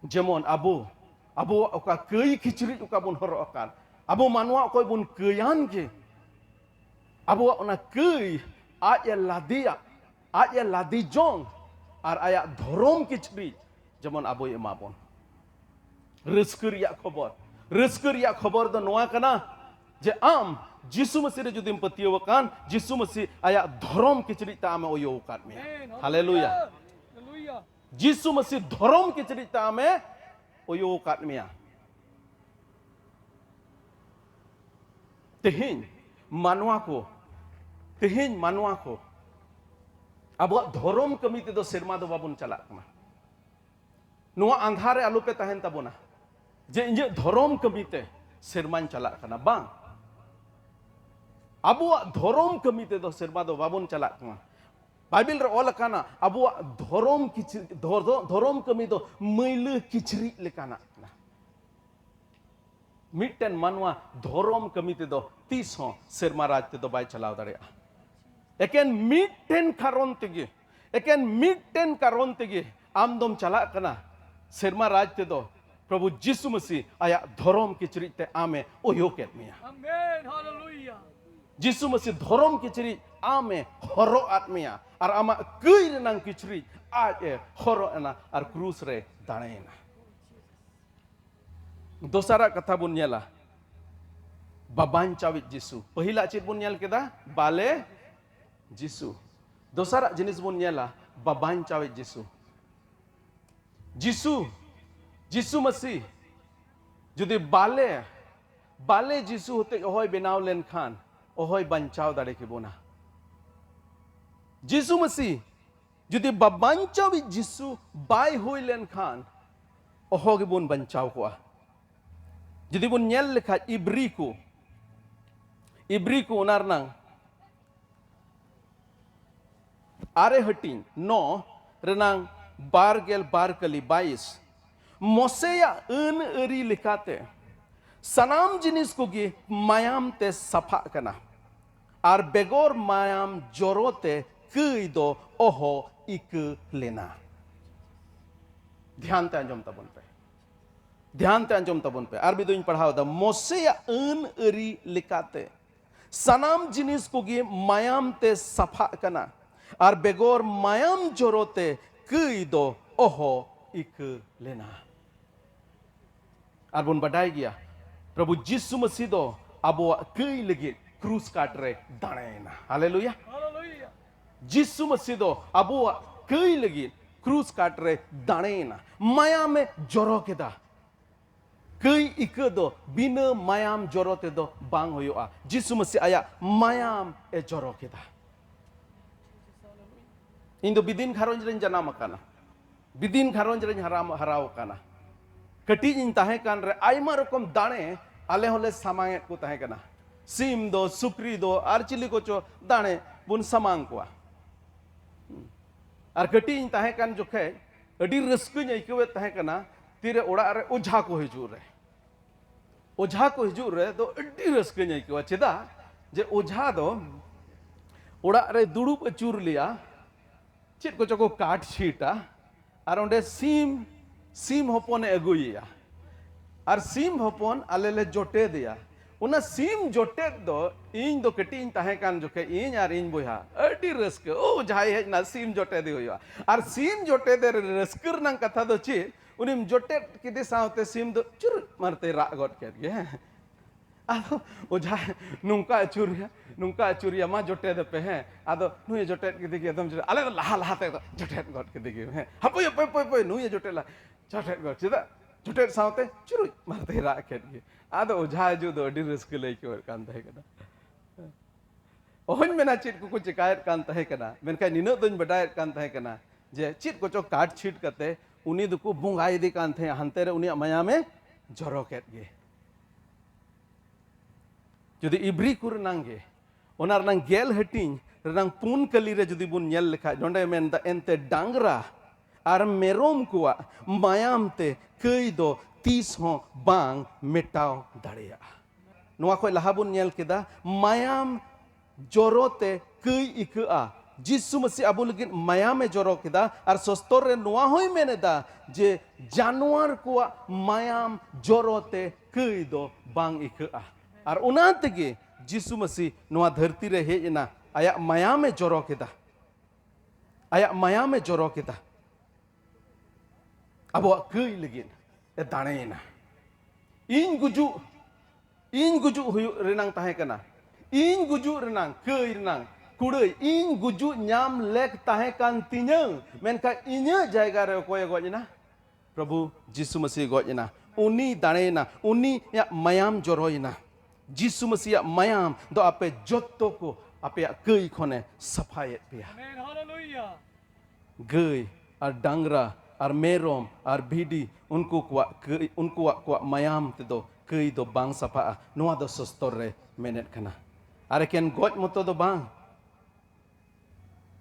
Jemon abu oka kei kichri oka bun horokan. Abu manwa okoy bun keyan ke. Abu ona kei aja ladi jong ar aya dhorom kichri jemon abu emabon. Reuskeur ya khobor do noa kana je am Jisu Masih re judim patiowakan Jisu Masih aya dhorom kichri ta ame oyo kat me. Haleluya. Hallelujah. Jisu Masih dhorom kichri ta ame oyo kat me. Tehiny manwa ko abuak dhorom kami te do serma do babun chalak ma. Nuwa andhare alupe tahen tabona. Je inje dhorom kami te serman chalak kana bang. Abuak dhorom kami te do serma do babun chalak kana. Bible re ol kana abuak dhorom kami do maila kichri lekana. Mitten manwa dhorom kami te do tis ho serma raj te do bai chalaw dareya. Eken mitten karon tege amdom chalak kana serma raj te do Prabhu Jisu Masih aya dhorom kichri te ame oyo ket meya. Amen. Hallelujah. Jisu Masih dhorom kichri ame horo at meya. Ar ama kei renang kichri aje horo ena ar krus re daneena. Dosara kata bun nyela baban cawit Jisu. Pahila cit bun nyel keda bale Jisu. Dosara jenis bun nyela baban cawit Jisu Masih jodi bale Jisu hote ohoy benaw len khan ohoy banchaw dare kebona. Jisu Masih jodi baban cawit Jisu bai hoy len khan oho gebon banchaw ko. Jadi bun nyel lekhat ibriku unarnang are hating no renang bargel barkali bais moseya eri lekate sanam jinis kogi mayam te safa kana ar begor mayam jorote kei do oho ik lena. ध्यान ते Anjum tabun pe arbi doing padhaw da moseya eri lekate sanam jinis kogi mayam te safa kana ar begor mayam jorote kei do oho ik lena. Ar bun badai gya Prabhu Jisu Masih do abuak kei legit क्रूस काट रे दाणेना हालेलुया Hallelujah. जिसु मसीह दो अबुआ कई लगी क्रूस काट रे दाणेना माया में जोरो केदा कई इक दो बिना मायाम जोरो ते दो बांग होयोआ जिसु मसीह आया मायाम ए जोरो केदा इंदो बिदिन घारोंज रेन जनाम अकाना बिदिन घारोंज रेन हराव अकाना कटी इन ताहे कान रे आयमा रकम दाणे आले होले सामांगे को ताहे कना सिम दो सुक्री दो आर चिली को चो दाणे बुन समांग को आर कटी इन ताहे कान जोखे अडी रस्क नइकवे ताहे कना तीरे ओड़ा रे ओझा को हिजूर रे तो अडी रस्क नइकवा चेदा जे ओझा दो ओड़ा रे दुड़ुब अचूर लिया चेद को चको काट छीटा आर ओंडे सीम होपने अगुइया और सीम होपन आलेले जोटे दिया उना सीम जोटे दो इन दो कटी इन ताहे कान जोखे इन यार इन बोया अडी रस्क ओ जाय है ना सीम जोटे दे होया और सीम जोटे दे रस्कर नंग कथा दो ची उनिम जोटे किदे सावते सीम दो चुर मारते रा गट के गे आदो ओ जाय नुंका अचुरिया मा जोटे दे पे है आदो नुय जोटे किदे के एकदम आले लहा ते जोटे गट के दिगे है हपय पय नुय जोटे ला जोटे गट चिदा जोटे सावते चुर मारते रा के गे आदो ओझा जो दो अडी रस्क लई के कान ताहे कना ओहन मेना चित को चिकायत कान ताहे कना मेनका निनो दोन बडायत कान ताहे कना जे चित को चो काट छीट कते उनी दुको बुंगाई दे कान थे हंते रे उनी माया में जरो केत गे जुदी इब्री कुर नांगे ओनार नंग गेल हटिंग रंग पून कली रे जुदी बुन नेल लेखा जोंडे मेन दा एंते डांगरा आर मेरोम कुआ मायाम ते कई दो 30 हो बांग मेटाव दाड़िया नुआ खोय लहा बुन नेल केदा मायाम जोरोते कई इकआ जिसु मसीह अबु लगिन मायाम जोरो केदा आर सस्तर रे नुआ होय मेनेदा जे जानवर कुआ मायाम जोरोते कई दो बांग इकआ आर उना तेगे जिसु मसीह नुआ धरती रे हेजना आया मायाम जोरो केदा अब कई लगिन ए दाणेना इन गुजु हुयु रेनांग ताहे कना इन गुजु रेनांग कई रेनांग कुड़ई इन गुजु न्याम लेक ताहे कान तिन्या मेनका इन्या जायगा रे कोय गजना प्रभु जिसु मसीह गजना उनी दाणेना उनी या मायाम जोरोइना जिसु मसीह मायाम दो आपे जोत्तो को आपे कई खने सफायत पिया Amen. Hallelujah. गई और डांगरा और मेरोम और भीडी उनको कुआ मायाम ते दो कई दो बांग सफा नुआ दो सस्तर रे मेनेट कना अरे केन गोज मतो दो बांग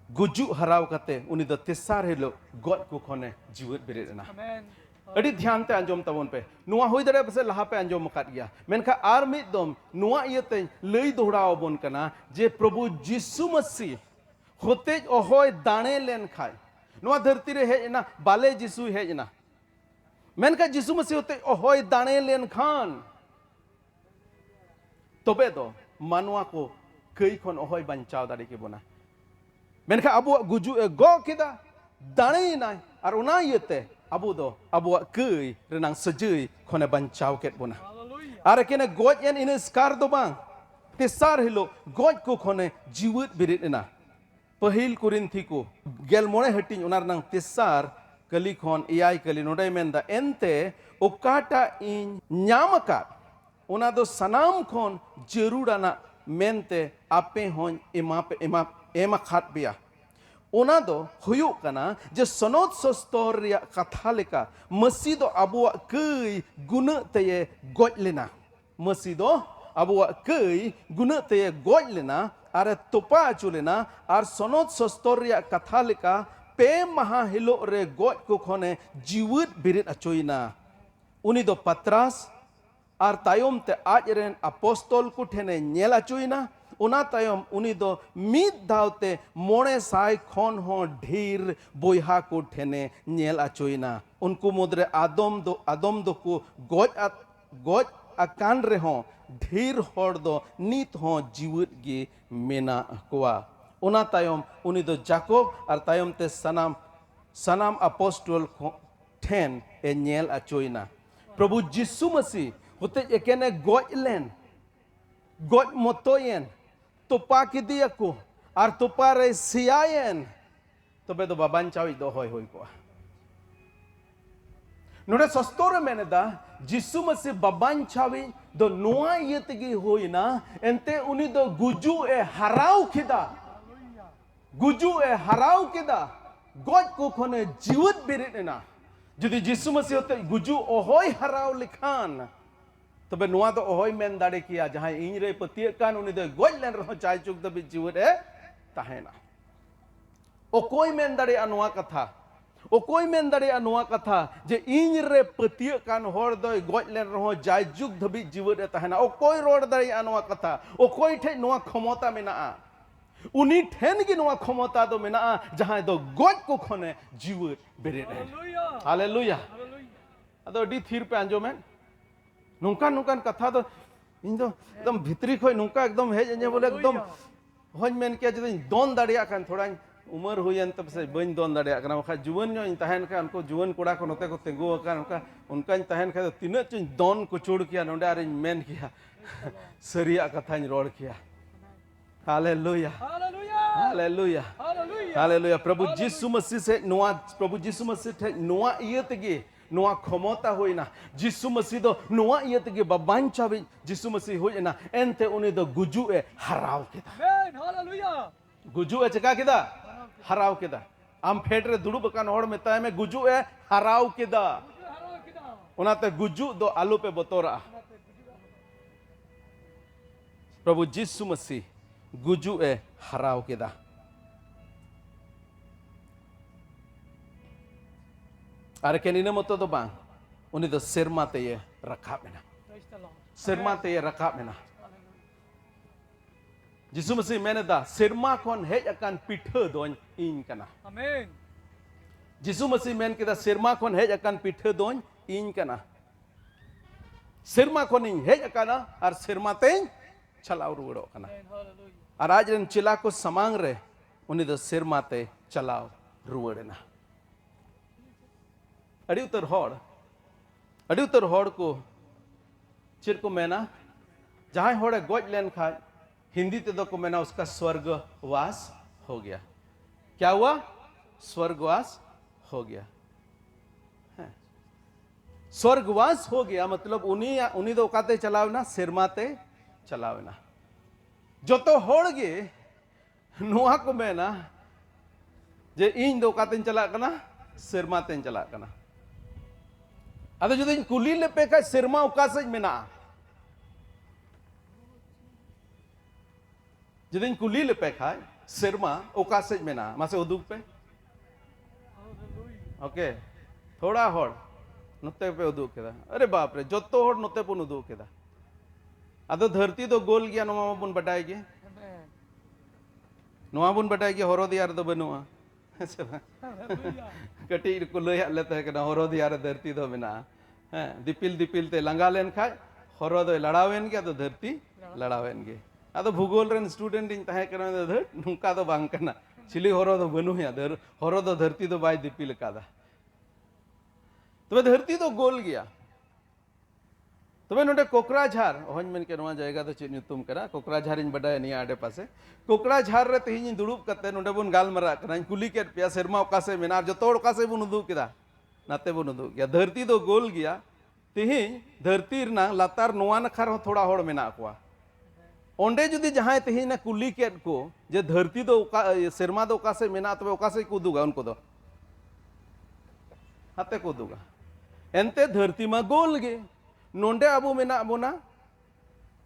गुजु हराव कते उनी दो तेसार हेलो गोज को खने जीवित बिरेना Amen. अड़ी ध्यान ते अंजोम तबन पे नुआ होई दरे बसे लहा पे अंजोम मकात गया मेनका आर मिद दम नुआ इयते लई दोहराव बन कना जे प्रभु जिसु मसीह होते ओहोय दाणे लेन खाय नुआ धरती रे हेजना बाले जिसु हेजना मेनका जिसु मसीह होते ओहोय दाणे लेन खान तबे दो मानवा को कई खन ओहोय बंचाव दाड़ी के बोना मेनका अबु गुजु गो केदा दाणे नाय आर उना इयते अबु दो अबु कई रेनांग सजई खने बंचाव केत बोना Hallelujah. आर केने गोज एन इन स्कार दो बांग तेसार हिलो गोज को खने जीवित बिरितना पहिल कुरिन्थी को गेल मोणे हटिंग उनार नंग तेसार कली खन एआई कली नोडे मेंदा एंते ओकाटा इन न्यामका उना दो सनाम खन जरूराना मेंते आपे होन एमा खात बिया उना दो हुयु कना जे सनोद सस्तर रिया कथा लेका मसी दो अबुआ कई गुण तये गोज लेना मसी दो अबुआ कई गुण तये गोज लेना आरे तोपा अचु लेना आर सनोद सस्तर रिया कथा लेका पे महा हिलो रे गोज को खने जीवित बिरित अचोइना उनी दो पत्रास आर तायम ते आज रेन अपोस्तल को ठेने नेल अचोइना उना तायम उनी दो मिद दावते मोणे साय खन हो ढेर बोयहा को ठेने नेल अचोइना उनको मुद्रे आदम दो को गोज अकान रे हो ढेर होड़ दो नित हो जीवित गे मेना कोआ उना तायम उनी दो जाकोब और तायम ते सनाम अपोस्टल ठेन ए नेल अचोइना प्रभु जिसु मसीह होते एकेने goes lane goj motoyen tupa kidiaku ar tupa re siayen tobe do baban chawi do hoi ko nore sostore meneda jisu masi baban chawi do noa yetegi hoina ente uni do guju e harau kida guju e harau kida goj ko khone jiwat berit ena jodi jisu masi hote guju ohoi harau likhan तबे नुआ तो ओहोई मेन दाड़े किया जहां इंजरे पतिय कान उनी दो गोज लेन रहो चाय चुक दबी जीवत है ताहेना ओ कोई मेन दाड़े अनुआ कथा ओ कोई मेन दाड़े अनुआ कथा जे इंजरे पतिय कान होर दो गोज लेन रहो चाय चुक दबी जीवत है ताहेना ओ कोई रोड दाड़े अनुआ कथा ओ कोई ठे नुआ क्षमता मेना उनी ठेन की नुआ क्षमता दो मेना जहां दो गोज को खने जीवत बेरे हालेलुया अदो डी थीर पे आंजो में नुकान नुकान कथा तो इन दो एकदम भितरी खोई नुका एकदम हेज अने बोले एकदम होज मेन के जदि दोन दाड़िया कान थोड़ा उमर हुयन तब से बन दोन दाड़िया कना बखा जुवन नो तहन का उनको जुवन कोड़ा को नते को तेंगो का उनका तहन का तिना चुन दोन को चोड़ किया नोंडे आर मेन किया सरिया कथा रोड किया हालेलुया हालेलुया हालेलुया प्रभु यीशु मसीह से नुआ प्रभु यीशु मसीह थे नुआ इयतगी नुआ क्षमता होइना जिसु मसीह दो नुआ इयतगे बाबान चाबी जिसु मसीह होइना एंते उनी दो गुजु ए हराव केदा आमेन हालेलुया गुजु ए चका केदा हराव केदा आम फेट रे दुड़ुब कान होड़ में ताय में गुजु ए हराव केदा ओनाते गुजु दो आलू पे बतोरा प्रभु जिसु मसीह गुजु ए हराव केदा अरे केनिने मतो दो बांग उनी दो सिरमा ते ये रखा मेना सिरमा ते ये रखा मेना जिसु मसीह मैंने दा सिरमा कौन है अकान पिठे दोन इन कना आमेन जिसु मसीह मैंने किदा सिरमा कौन है अकान पिठे दोन इन कना सिरमा कौन इन है अकाना और सिरमा ते चलाव रुड़ो कना और आज रन चिला को समांग रे उनी दो सिरमा ते चलाव रुड़ना अड़ी उतर होड़ को चिर को मेना जहां होड़े गोज लेन खा हिंदी ते दो को मेना उसका स्वर्गवास हो गया क्या हुआ स्वर्गवास हो गया स्वर्गवास हो गया मतलब उन्हीं दो काते चलावना सिरमाते चलावना जो तो होड़ गे नुआ को मेना जे इन दो काते चला कना सिरमाते चला कना अदो जो कुली लेपे का सिरमा उकासज मेना जो कुली लेपे का सिरमा उकासज मेना मासे उदुग पे ओके थोड़ा होड़ नोते पे उदुग केदा अरे बाप रे जोतो होड़ नोते पुन उदुग केदा अदो धरती दो गोल गया नोमा बुन बटाई गे नोमा बुन बटाई गे होरो दियार दो बनुआ कटी को लय लेते है कि होरो दियार धरती दो बिना हैं दिपिल दिपिल ते लंगा लेन खाय होरो दो लड़ावेन के तो धरती लड़ावेन गे अदो भूगोल रेन स्टूडेंट इन तहे करन दो नुका दो बांग कना चिली होरो दो बनु या होरो दो धरती दो बाय दिपिल कादा तो धरती तो गोल गया तबे नोडे कोकराझार होज मेन के नवा जायगा तो चेन तुम करा कोकराझार इन बडाय निया आडे पासे कोकराझार रे तेहिन दुड़ुब कते नोडे बुन गालमरा कना कुली के पिया शर्मा ओकासे मेनार जो तोड़ ओकासे बुन उदु किदा नाते बुन उदु गया धरती तो गोल गया तेहिन धरती ना लातार नोआ नखार हो थोड़ा होड़ मेना कोआ ओंडे जुदी जहां तेहिन कुली के को जे धरती दो शर्मा दो ओकासे मेना तबे ओकासे को उदुगा उनको दो हाते को उदुगा एंते धरती मा गोल गे नोंडे अबू मेना बोना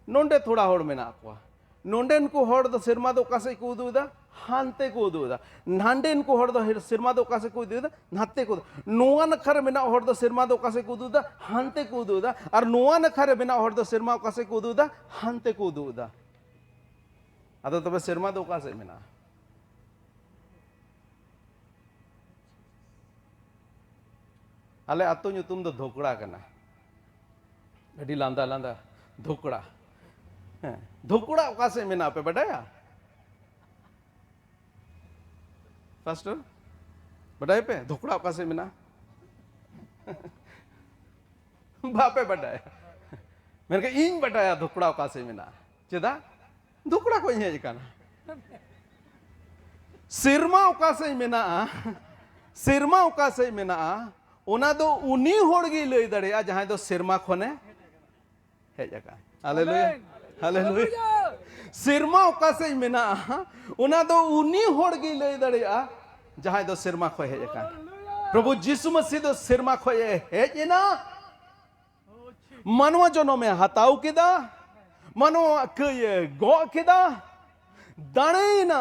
नोंडे थोड़ा होड़ मेना को नोंडे इनको होड़ दो सिरमा दो कासे को उदुदा हानते को उदुदा नांडे इनको होड़ दो सिरमा दो कासे को उदुदा नाते को नोआ नखर मेना होड़ दो सिरमा दो कासे को उदुदा हानते को उदुदा और नोआ नखर मेना होड़ दो सिरमा कासे को उदुदा हानते को उदुदा अदो तबे सिरमा दो कासे मेना आले आतो ᱧᱩᱛᱩᱢ ᱫᱚ ಧೋಕᱲᱟ कना अड़ी लांदा लांदा धोकड़ा धोकड़ा ओका से मेना पे बटाया फास्टर बटाए पे धोकड़ा ओका से मेना बापे बटाया मेरे के इन बटाया धोकड़ा ओका से मेना चेदा दुकड़ा को हेज काना सिरमा ओका से मेना सिरमा ओका से मेना ओना दो उनी होड़गी लई दड़ेया जहां दो सिरमा खोने हेज का हालेलुया हालेलुया सिरमा ओका से मेना ओना दो उनी होड़गी लई दड़ेया जहां दो सिरमा खो हेज का प्रभु यीशु मसीह दो सिरमा खो हेज ना मानवा जनो में हताव किदा मानवा के गो किदा दाणे ना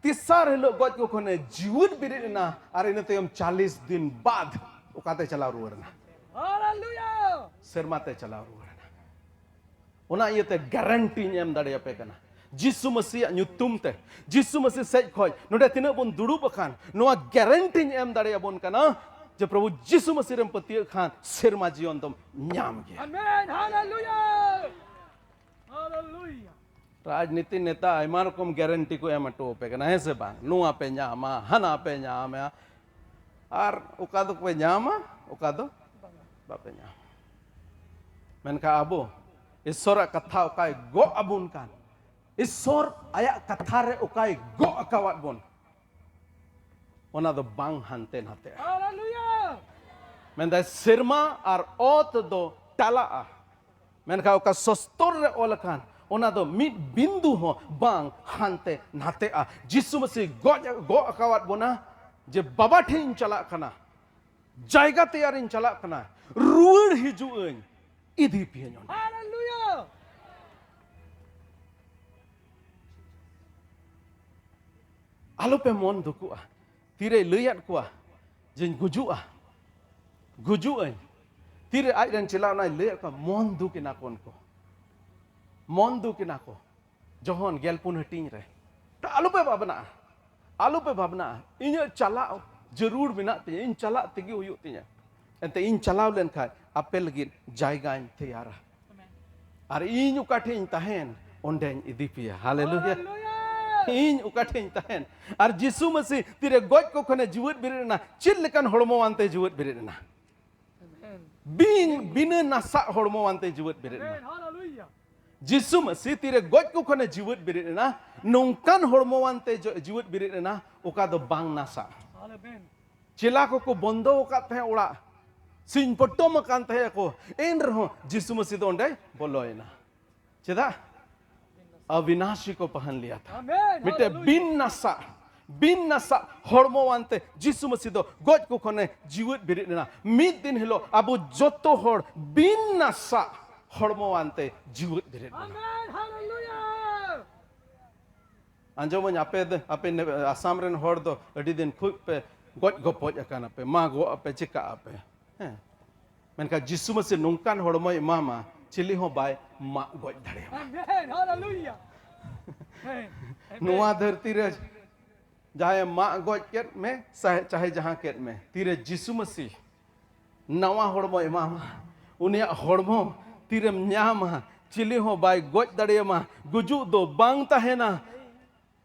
तिसार हिलो गज को खोने जीवन बिरेना अरे इन तयम 40 दिन बाद उकाते चला रुवरना हालेलुया सिरमाते चला रुवरना ओना इयते गारंटी एम दाड़े पे कना यीशु मसीह नुतुम ते यीशु मसीह सेज खोज नोडे तिना बन दुड़ुब अखान नोआ गारंटी एम दाड़े बन कना जे प्रभु यीशु मसीह रम पति खान सिरमा जीवन तुम न्याम गया आमेन हालेलुया हालेलुया राजनीति नेता आयमा रकम गारंटी को एम अटो पे कना है से बांग नुआ पे न्यामा हना पे न्यामा आर उका दो पे न्यामा उका दो बापे न्याम मेनका अबो ईश्वर कथा उका गो अबुन कान ईश्वर आया कथा रे उका गो अकावत बोन ओना दो बांग हानते नाते हालेलुया मेनदा सिरमा आर ओत दो टाला मेनका उका सस्तर रे ओलकान ओना दो मिट बिंदु हो बांग हानते नाते यीशु मसीह गो अकावत बोना जे बाबा ठेन चला कना जायगा तैयारिन चला कना रुड़ हिजुअन इदी पियन हालेलुया आलो पे मन दुकुआ तीरे लैयात कुआ जिन गुजुअन तीरे आइरन चला ना लैयात का मन दुकिना कोन को मन दुकिना को जहन गेलपुन हटिंग रे तो आलो पे भावना इन चला जरूर बिना ते इन चला तेगी हुयु तिया एंते इन चलाव लेन खाय आपे लगी जायगा इन तैयारा और इन उकाठे इन तहेन ओंडेन इदी पिया हालेलुया इन उकाठे इन तहेन और यीशु मसीह तिरे गज को खने जीवत बिरेना चिल लेकन हड़मो वानते जीवत बिरेना बिन नसा हड़मो वानते जीवत बिरेना हालेलुया यीशु मसीह तिरे गज को खने जीवत बिरेना नोंकान हड़मो वानते जीवत बिरेना ओका दो बांग नसा आमेन चिला को बंदो ओकात थे ओड़ा सिन पट्टोम कान थे को एन रहो यीशु मसीह दो ओंडे बोलोयना चेदा अविनाशी को पहन लिया था आमेन मिटे बिन नसा हड़मो वानते यीशु मसीह दो गज को खने जीवत बिरेना मिद दिन हिलो अबु जतो हड़ बिन नसा हड़मो वानते जीवत बिरेना आमेन हालेलुया अंजोमन आपे आसाम रेन हड़ दो अडी दिन खुब पे गज गपज अकाना पे मा गो आपे चिका आपे हैं मेनका यीशु मसीह नोंकान हड़मो इमामा चिली हो बाय मा गज धड़े आमेन हालेलुया आमेन नुआ धरती रे जहां मा गज केट में चाहे जहां केट में तीरे यीशु मसीह नवा हड़मो इमामा उनिया हड़मो तीरेम न्यामा चिली हो बाय गज दड़ेमा गुजु दो बांग तहेना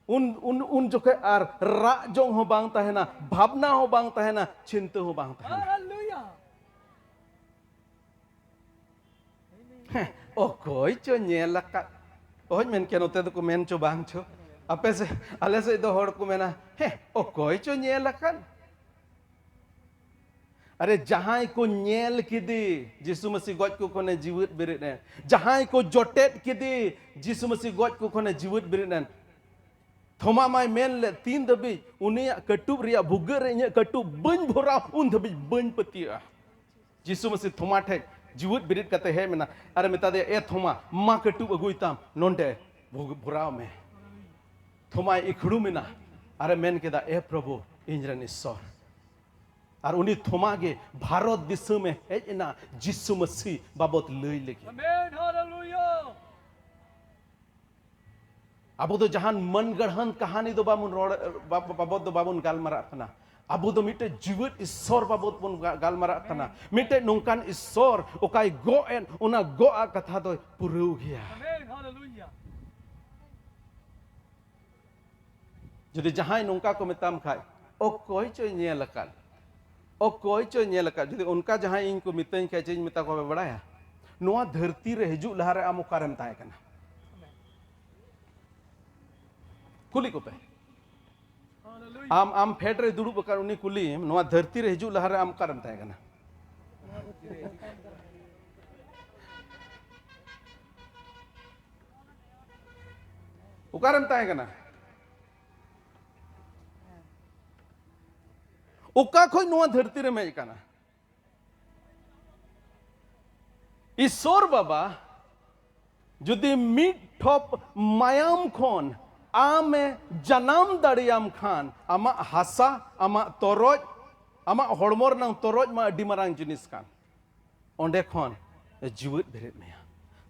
उन जोखे आर रा जोंग हो बांग तहेना भावना हो बांग तहेना चिंता हो बांग तहेना हालेलुया ओ कोई चो नेलका ओय मेन के नोते तो को मेन चो बांग चो आपे से आले से दो हड़ को मेना हे ओ कोई चो नेलका अरे जहां को नेल किदी यीशु मसीह गज को कोने जीवित बिरेन जहां को जोटेट किदी यीशु मसीह गज को कोने जीवित बिरेन थोमा माय मेन ले 3 दबी उनिया कटुब रिया भुगर रे कटुब बन भरा उन दबी बन पतिया यीशु मसीह थोमा ठे जीवित बिरित कते है मेना अरे मिता दे ए थोमा मा कटुब अगुइताम नोंडे भुराव में थोमा इखड़ू मेना अरे मेन केदा ए प्रभु इंजरन ईश्वर और उनी थोमा गे भारत दिशा में हेजना यीशु मसीह बाबत लई लेगी आमेन हालेलुया अब तो जहां मन गढ़न कहानी दो बाबुन बाबत दो बाबुन गालमारा कना अब तो मिटे जीवित ईश्वर बाबत बन गालमारा कना मिटे नोंकान ईश्वर ओकाय गोएन उना गोआ कथा दो पुरु गया आमेन हालेलुया जदि जहां नोंका को मेताम खाय ओ कोई चो नेलकान ओ कोई चो नेलका जदि उनका जहां इन को मितन के चेंज मिता को बड़ाया नोआ धरती रे हिजु लहारे आम ओकारेम ताय कना कुली को पे Hallelujah. आम फेट रे दुड़ुब अकार उनी कुली नोआ धरती रे हिजू लहारे आम कारम ताहे कना उकारम ताहे कना उका खोई नोआ धरती रे मेज कना ईश्वर बाबा जुदी मिट ठोप मायाम खोन आमे जनाम दाड़ियाम खान आमा हासा आमा तोरज आमा हड़मोर नंग तोरज मा अड्डी मारांग जिनिस कान ओंडे खोन जीवित बेरेद मेया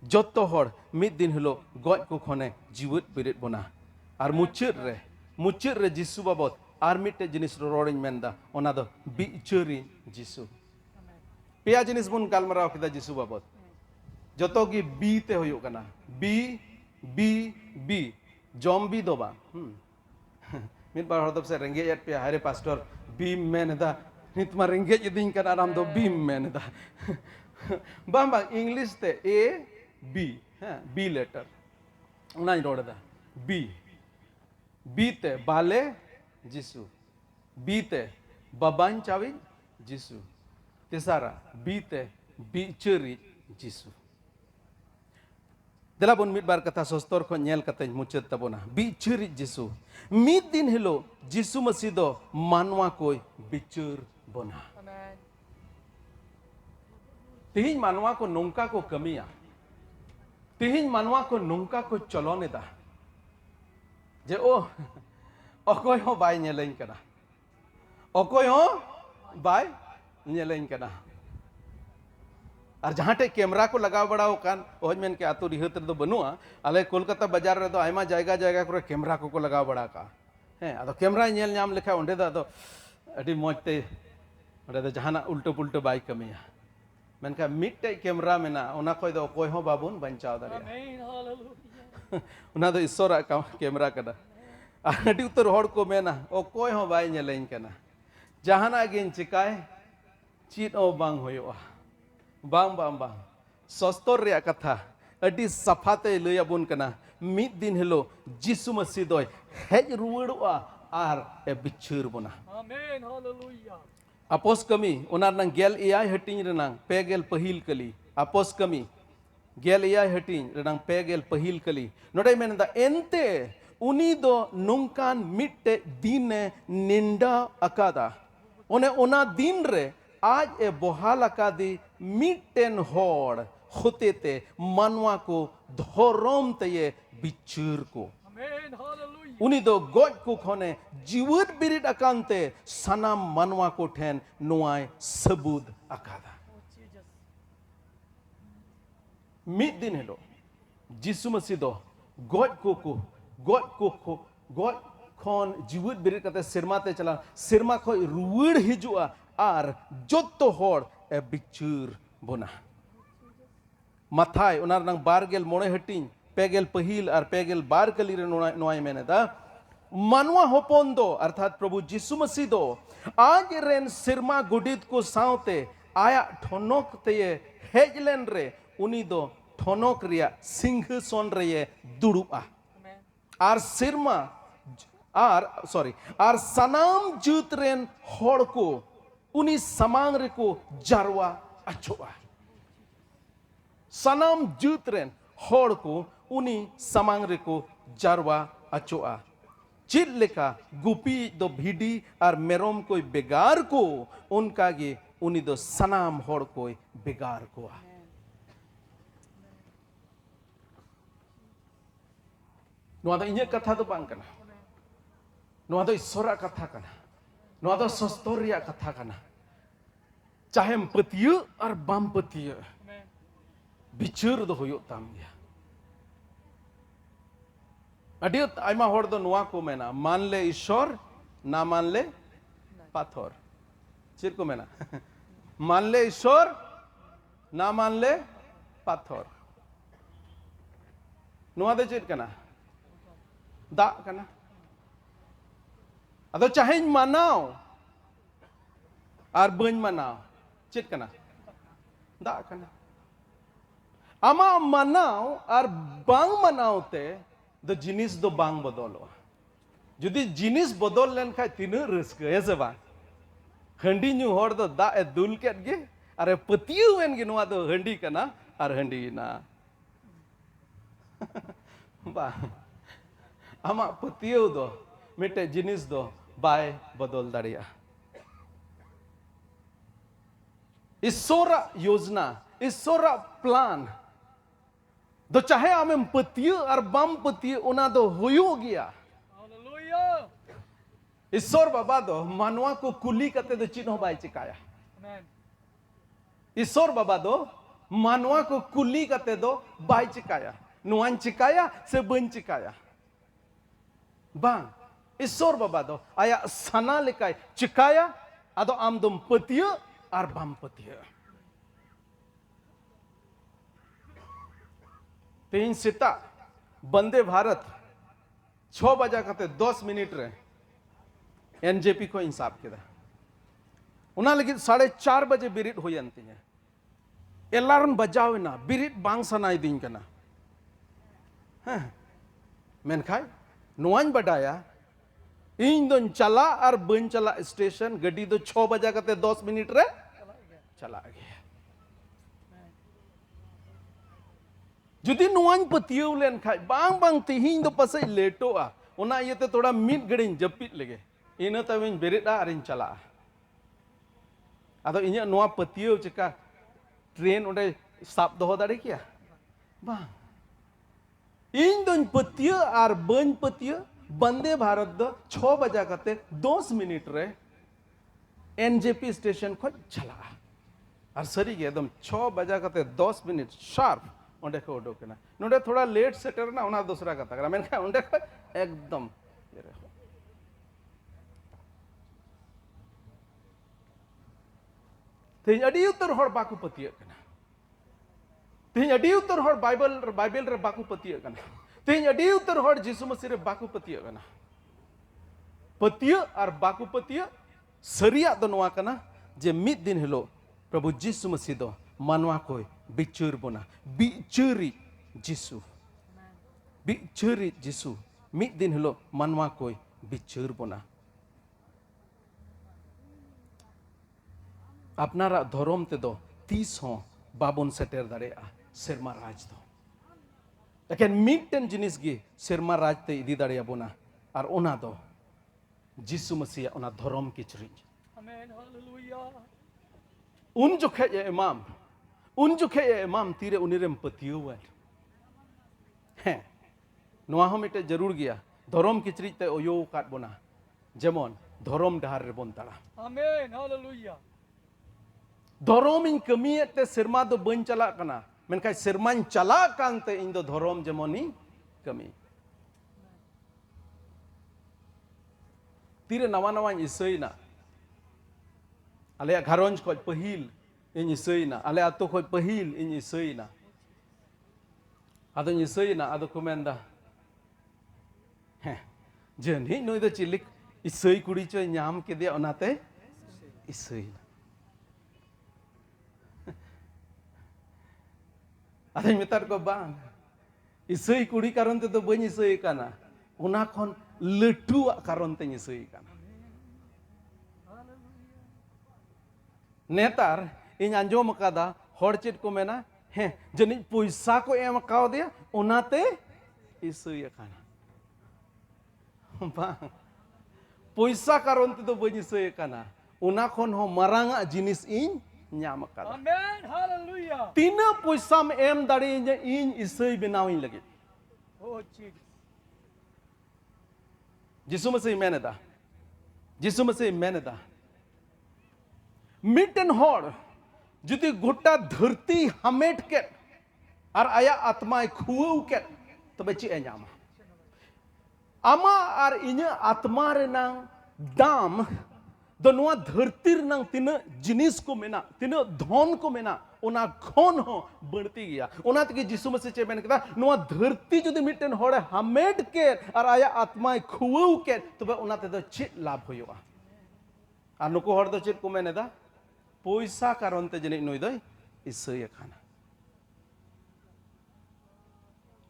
जत्तो हड़ मिद दिन हिलो गज को खोने जीवित बेरेद बोना आर मुचिर रे जिसु बाबत आर मिटे जिनिस रोड़िन मेंदा ओना दो बिचरी जिसु पेया जिनिस बुन गालमाराव केदा जिसु बाबत जतो की बी ते होयो कना बी बी बी जॉम्बी दो बा मित बार हरदब से रेंगे यात पे हारे पास्टर बीम मैन दा नित मा रेंगे यदिन कना नाम दो बीम मैन दा बाम बा इंग्लिश ते ए बी बी लेटर उना रोड दा बी बी ते बाले जिसु बी ते बबान चावी जिसु तेसारा बी ते बिचरी जिसु देला बोन मिट बार कथा सस्तर को नेल कते मुचत तबोना बिचरी जिसु मिद दिन हिलो जिसु मसीह दो मानवा कोई बिचर बोना Amen. तिहिन मानवा को नोंका को कमिया तिहिन मानवा को नोंका को चलोने दा जे ओ अकोय हो बाय नेलेन कना अकोय हो बाय नेलेन कना और जहाँ टे कैमरा को लगाव बड़ाओ कान ओज मेन के आतु रिहत रे दो बनुआ आले कोलकाता बाजार रे दो आयमा जायगा करे कैमरा को लगाव बड़ा का हैं अदो कैमरा नेल नाम लेखा ओंडे दा दो अडी मोजते ओंडे दो जहाना उल्टो पुल्टो बाय कमिया मेनका मिटटे कैमरा मेना ओना कोय दो कोय हो बाबुन बंचाव दारिया Amen. Hallelujah. ओना दो ईश्वर का कैमरा कदा अडी उतर हड़ को मेना ओ कोय हो बाय नेलेन कना जहाना गिन चिकाय चीत ओ बांग होयोआ बांग बांग बांग सस्तर रे कथा अडी सफाते लय अबुन कना मिद दिन हिलो जिसु मसीह दोय हेज रुवड़ुआ आर ए बिछुर बोना Amen. Hallelujah. अपोस कमी ओनार नंग गेल एआई हटिंग रेनांग पेगेल पहिल कली अपोस कमी गेल एआई हटिंग रेनांग पेगेल पहिल कली नोडे मेनदा एंते उनी दो नुंकान मिट्टे दीने निंडा अकादा ओने ओना दिन रे आज ए बोहाल अकादी मिट्टेन होड़ होते ते मनवा को धोरोम ते ये बिचुर को Amen. Hallelujah. उनी दो गोज को खोने जीवित बिरिट अकांते सनाम मनवा को ठेन नुआय सबूद अकादा Oh, Jesus. मिद दिन हेलो जिसु मसीह दो गोज खोन जीवित बिरिट कते सिरमा ते चला सिरमा खो रुवड़ हिजुआ आर जोत्तो होड़ ए बिचुर बोना माथाय उनार नंग बारगेल मोणे हटिंग पेगेल पहिल और पेगेल बार कली रे नोय मेने दा मानवा होपोन दो अर्थात प्रभु जिसु मसीह दो आज रेन सिरमा गुडित को सावते आया ठोनोक ते हेजलेन रे उनी दो ठोनोक रिया सिंहासन रे दुड़ुबा Amen. आर सिरमा आर सनाम जूत रेन होड़ को उनी समांग रे को जारवा अचोआ सनाम जूत रेन होड़ को उनी समांग रे को जारवा अचोआ चिल लेका गुपी दो भिडी और मेरोम कोई बेगार को उनका गे उनी दो सनाम होड़ कोई बेगार को नोआ दो इन्हें कथा तो बांग कना नोआ दो ईश्वरा कथा कना नोआ दो सस्तोरिया कथा कना चाहे पतिय और बाम पतिय Amen. बिचुर दो होयो ताम गया अडियत आयमा होड़ दो नुआ को मेना मान ले ईश्वर ना मान ले पाथर चिर को मेना मान ले ईश्वर ना मान ले पाथर नुआ दे चिर कना दा कना अदो चाहे मानाओ आर बन मानाओ चिर कना दा कना आमा मानाओ आर बांग मानाओ ते द जिनिस दो बांग बदलो जुदी जिनिस बदल लेन खाय तीना रस्क है से बा हंडी न्यू हर दो दा ए दुल केट गे अरे पतियु एन गे नोआ दो हंडी कना और हंडी ना बा आमा पतियु दो मिटे जिनिस दो बाय बदल दाड़िया ईश्वरा योजना ईश्वरा प्लान दो चाहे आमें पतियु और बम पतियु उना दो हुयो गया Hallelujah. ईश्वर बाबा दो मानवा को कुली कते दो चिन्ह बाय चिकाया Amen. ईश्वर बाबा दो मानवा को कुली कते दो बाय चिकाया नुआन चिकाया से बन चिकाया बांग ईश्वर बाबा दो आया सना लेकाय चिकाया अदो आम दुम पतिय और बम पतिय तीन सिता बंदे भारत 6 बजा कते 10 मिनट रे एनजेपी को इंसाफ के उना लगी 4:30 बजे बिरिट हो जानती है एलार्म बजावे ना बिरिट बांग सनाई दिन कना हाँ मेनखाय नुआन बडाया इन दोन चला और बन चला स्टेशन गड्डी दो 6 बजा कते 10 मिनट रे चला गया जुदी नुआन पतियो लेन खाय बांग बांग तिहिं दो पसे लेटो आ उना ये ते थोड़ा मिट गड़िन जपित लगे इना तविन बेरेदा अरिन चला अदो इnya नुआ पतियो चिका ट्रेन उडे साब दोहो दाड़े किया बांग इन दोन पतियो और बन पतियो बंदे भारत दो 6 बजा कते 10 मिनट रे एनजेपी स्टेशन को चला और सरी गे एकदम 6 बजा कते 10 मिनट शार्प ओंडे को उडोकना नोडे थोड़ा लेट सेटर ना उना दूसरा कथा करा मेनखा ओंडे को एकदम तेज अडी उत्तर हर बाकू पतिय कना तेज अडी उत्तर हर बाइबल रे बाकू पतिय कना तेज अडी उत्तर हर यीशु मसीह रे बाकू पतिय कना पतिय और बाकू पतिय सरिया दो नोआ कना जे मिद दिन हिलो प्रभु यीशु मसीह दो मानवा कोई बिचुर बोना बिचुरी जिसु मिद दिन हिलो मानवा कोई बिचुर बोना अपनारा धर्म ते दो 30 हो बाबन सेटर दाड़े सेरमा राज दो लेकिन मिटन जिनिस गे सेरमा राज ते इदी दाड़े बोना और ओना दो यीशु मसीह ओना धर्म किचरी Amen. Hallelujah. उन जुखे इमाम तीरे उनिरेम पतियो हैं नोआ हो मिटे जरूर गया धर्म किचरी ते ओयो काट बोना जेमन धर्म डहार रे बोन ताड़ा Amen. Hallelujah. धर्म इन कमिये ते सेरमा दो बन चला कना मेनका सेरमा चला कांते इन दो धर्म जेमनी कमी तीरे नवा नवा इसईना आले घरंज को पहिल इन इसईना आले आतो को पहिल इन इसईना आदो इसईना आदो को मेंदा हैं जनी नोई दो चिलिक इसई कुड़ी चो ᱧᱟᱢ केदे ओनाते इसईना अरे मितार को बांग इसई कुड़ी कारण ते तो बनी इसई काना उना खन लटू कारण ते इसई काना नेतार इन अंजोम कादा हर चेट को मेना हैं जनी पैसा को एम काव दिया उनाते इसई काना बांग पैसा कारण ते तो बनी इसई काना उना खन हो मरांगा जिनिस इन ᱧᱟᱢ ᱟᱠᱟᱫᱟ Amen. Hallelujah. ᱛᱤᱱᱟᱹᱜ ᱯᱚᱭᱥᱟᱢ ᱮᱢ ᱫᱟᱲᱮᱭᱟᱹᱧᱟ ᱤᱧ ᱤᱥᱟᱹᱭ ᱵᱮᱱᱟᱣᱤᱧ ᱞᱟᱹᱜᱤᱫ Oh, Jesus. यीशु मसीह मेनेदा यीशु मसीह मेनेदा मिटन हॉर जुदी गोटा धरती हमेट के और आया आत्मा खुआव के तबे ची एनामा आमा और इन्या आत्मा रेनांग दाम दो नोआ धरती रेनांग तिना जिनिस को मेना तिना धन को मेना ओना खन हो बढ़ती गया ओना तके यीशु मसीह चे मेन कदा नोआ धरती जुदी मिटन हॉर हमेट के और आया आत्मा खुआव के तबे ओना ते दो ची लाभ होयोगा आ नुको हॉर दो चेत को मेनेदा पैसा कारण ते जने नुई दो इसई खाना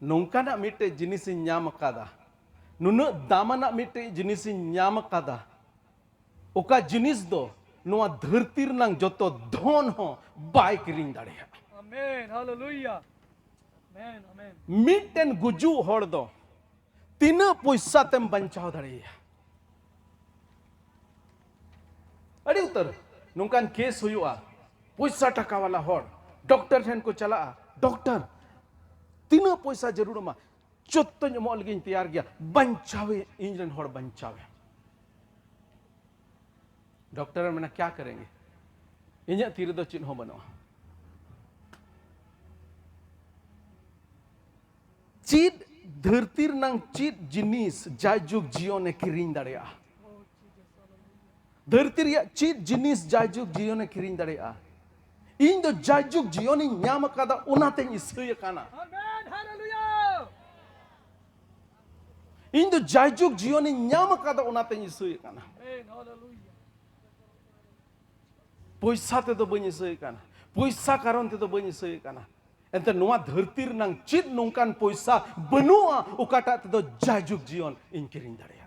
नौकाना मिटे जिनिस ᱧᱟᱢ ᱟᱠᱟᱫᱟ नुना दामाना मिटे जिनिस ᱧᱟᱢ ᱠᱟᱫᱟ ओका जिनिस दो नुआ धरती रनांग जतो धन हो बाय किरिंग दाड़ेया Amen. Hallelujah. Amen. Amen. मिटन गुजू हड़ दो तीना पैसा तेम बंचाव दाड़ेया अड़ी उतर नुकान केस हुआ पैसा टका वाला हड़ डॉक्टर ठेन को चला डॉक्टर तीना पैसा जरूर मा चोत्तो ᱧᱟᱢᱚᱜ ᱞᱟᱹᱜᱤᱫ तैयार गया बंचावे इंजन हड़ बंचावे डॉक्टर मैंने क्या करेंगे इन्हें तीर दो चिन्ह बनवा चीट धरती रनांग चीट जिनिस जायजुग जीवन किरिंग दाड़ेया धरती रिया चीट जिनिस जायजुग जीवन किरिंग दाड़ेया इन दो जायजुग जीवन ᱧᱟᱢ ᱠᱟᱫᱟ उनाते इसुय काना Amen. Hallelujah. इन दो जायजुग जीवन ᱧᱟᱢ ᱠᱟᱫᱟ उनाते इसुय काना Amen. Hallelujah. पैसा ते तो बनी इसुय काना पैसा कारण ते तो बनी इसुय काना एंते नुआ धरती रनांग चीट नोंकान पैसा बनुआ उकाटा ते तो जायजुग जीवन इन किरिंग दाड़ेया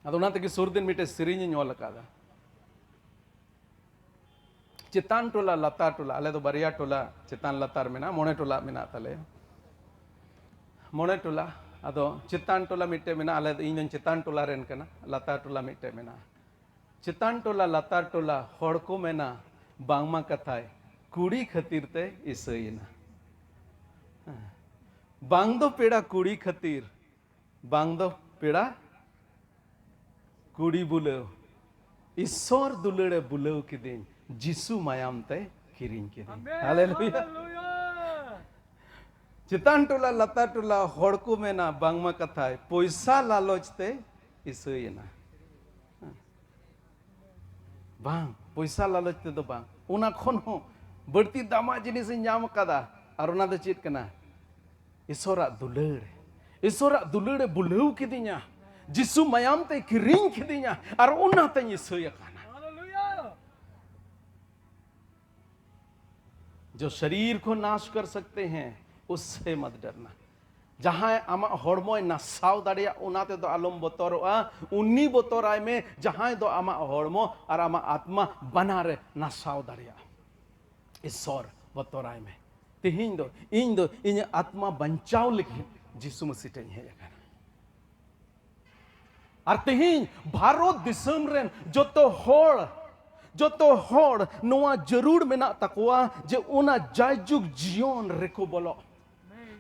अदो उनाते की सुरदिन मिटे सिरिंज ᱧᱚᱞ कादा चितान टोला लतार टोला आले तो बरिया टोला चितान लतार मेना मोने टोला मेना तले मोने टोला अदो चितान टोला मिटे मेना आले इन चितान टोला रेन कना लतार टोला मिटे मेना चितान टोला लतार टोला हड़ को मेना बांगमा कथाय कुड़ी खातिर ते इसयना बांग दो पेड़ा कुड़ी खातिर बांग दो पेड़ा कुड़ी बुलेव ईश्वर दुलड़े बुलेव किदिन जिसु मायाम ते किरिंग किदिन Amen. Hallelujah Hallelujah. चितान टोला लता टोला हड़ को मेना बांगमा कथाय पैसा लालच ते इसयना बांग पैसा लालच ते दो बांग उना खन हो बढ़ती दामा जिनिस ᱧᱟᱢ कादा और उना दो चीट कना ईश्वरा दुलड़े बुलेव किदिन्या जिसु मायाम ते किरिंग किदिन्या और उना ते इसय काना Hallelujah. जो शरीर को नाश कर सकते हैं उससे मत डरना जहां आमा हड़मोय नासाव दाड़िया उनाते दो आलम बतरोआ उन्नी बतराय में जहां दो आमा हड़मो और आमा आत्मा बना रे नासाव दाड़िया ईश्वर बतराय में तिहिन दो इन आत्मा बंचाव लिखि जिसु मसीह टेन हे और तिहिन भारत दिसम रेन जोतो हड़ नोआ जरूर मेना तकवा जे उना जायजुग जीवन रेको बोलो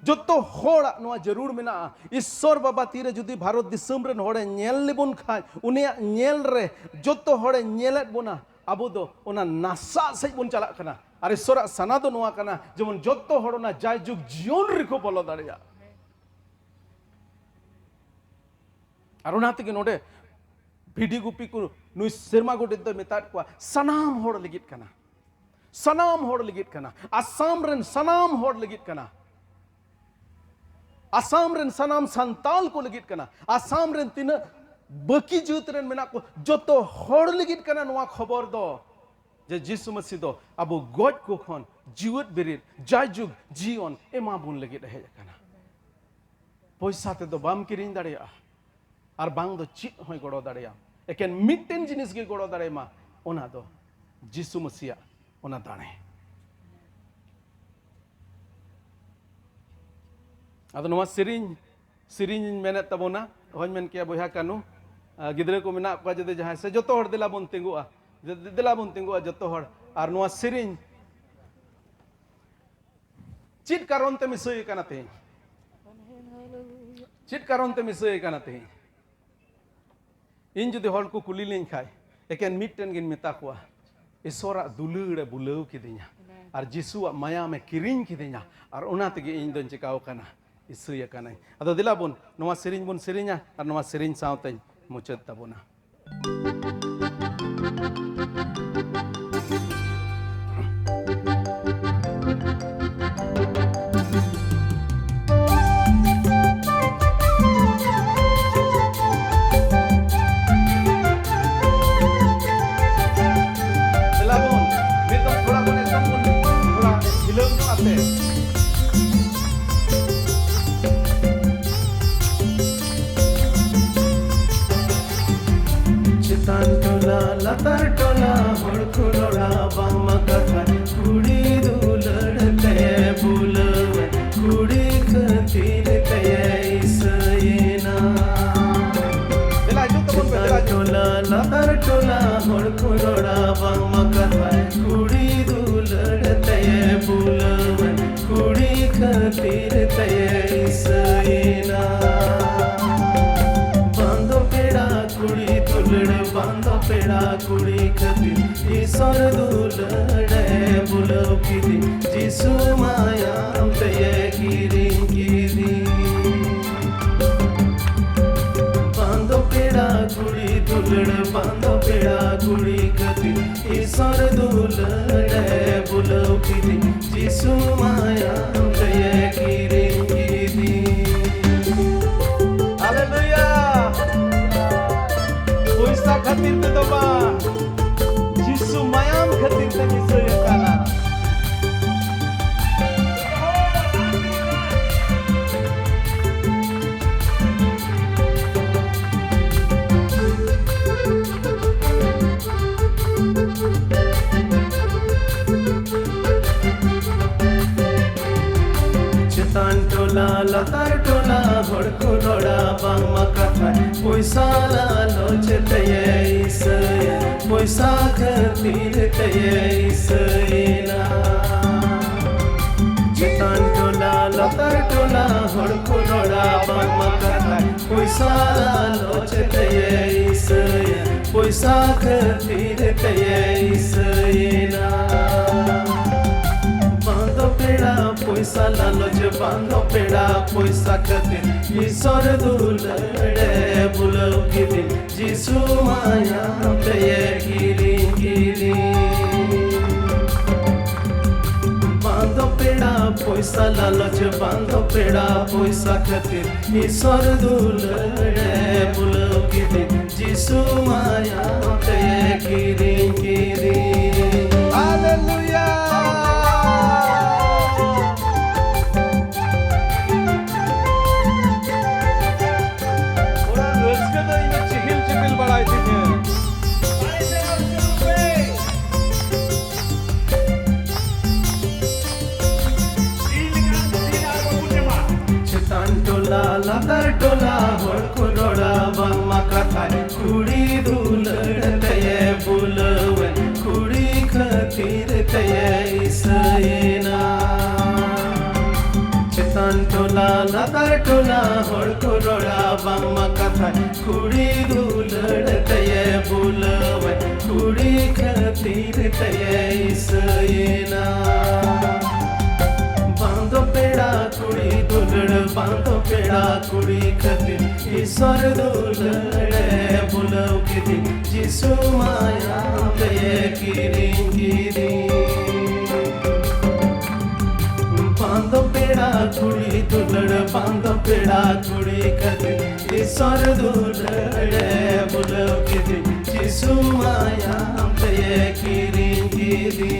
जोतो हड़ नोआ जरूर मेना ईश्वर बाबा तीरे जुदी भारत दिसम रेन हड़े नेल लेबुन खाय उनिया नेल रे जोतो हड़े नेलेत बोना आबो दो उना नासा से बुन चला कना और ईश्वर सना दो नोआ कना जेमन जोतो हड़ ना जायजुग जीवन रेको बोलो दाड़िया और उनाते के नोडे भिडी गुपी को नुई सेरमा गोटे दो मेताट को सनाम हड़ लगित कना आसाम रेन सनाम हड़ लगित कना आसाम रेन सनाम संताल को लगित कना आसाम रेन तीन बकी जुत रेन मेना को जोतो हड़ लगित कना नुआ खबर दो जे जिसु मसीह दो अबो गॉड को खन जीवत बिरित जायजुग जीवन एमा बुन लगित रहे कना पैसा ते दो बाम किरिंग दाड़िया और बांग दो चीट होय गड़ो दाड़िया एकेन मिटन जिनिस के गड़ो दाड़े मा ओना दो जिसु मसीह ओना दाणे अदो नवा सिरिंज मेने तबोना होय मेन के बोया कानु गिदरे को मेना को जदे जहां से जतो हड़ दिला बन तिंगुआ जतो हड़ और नवा सिरिंज चीट कारण ते मिसय काना ते चीट कारण ते मिसय काना ते इन जुदी हड़ को कुली लें खाय एकेन मिटन गिन मेता को ईश्वरा दुलड़े बुलाव किदिन्या और जिसुआ माया में किरिंग किदिन्या और उना तेगे इन दोन चिकाव काना इसुय काना अदो दिला बुन नवा सिरिंज बुन सिरिंजा और नवा सिरिंज सावते मुचत तबोना दिला बुन थोड़ा बुन एकदम बुन थोड़ा हिलम आते latar tola horko roda bangma katha kudi dulad te bulav kudi khatir te isayena tola latar tola horko roda bangma katha kudi dulad te bulav kudi khatir te isayena बांधो पेड़ा कुड़ी खतिर ईश्वर दुलड़े बुलव किदी जिसु माया ते गिरी गिरी बांधो पेड़ा कुड़ी दुलड़ बांधो पेड़ा कुड़ी खतिर ईश्वर दुलड़े बुलव किदी जिसु माया ते गिरी गिरी hallelujah Puisa khatir te doba Jisu mayam khatir te nisaya kana Chetan tola latar tola horko roda bangma katha Puisa la loche te isaya Puisa khatir te isayena Chetan tola latar tola horko roda bangma katha Puisa la loche te isaya Puisa khatir te isayena बांधो पेड़ा पैसा लालच बांधो पेड़ा पैसा खातिर ईश्वर दुलड़े बुलव किदी जिसु माया ते गिरी गिरी बांधो पेड़ा पैसा लालच बांधो पेड़ा पैसा खातिर ईश्वर दुलड़े बुलव किदी जिसु माया ते गिरी गिरी hallelujah latar tola horko roda bangma katha kudi dulad te bulav kudi khatir te isayena chetan tola latar tola horko roda bangma katha kudi dulad te bulav kudi khatir te isayena बांधो पेड़ा कुड़ी दुलड़ बांधो पेड़ा कुड़ी खतिर ईश्वर दुलड़े बुलव किदी जिसु माया ते गिरी गिरी बांधो पेड़ा कुड़ी दुलड़ बांधो पेड़ा कुड़ी खतिर ईश्वर दुलड़े बुलव किदी जिसु माया ते गिरी गिरी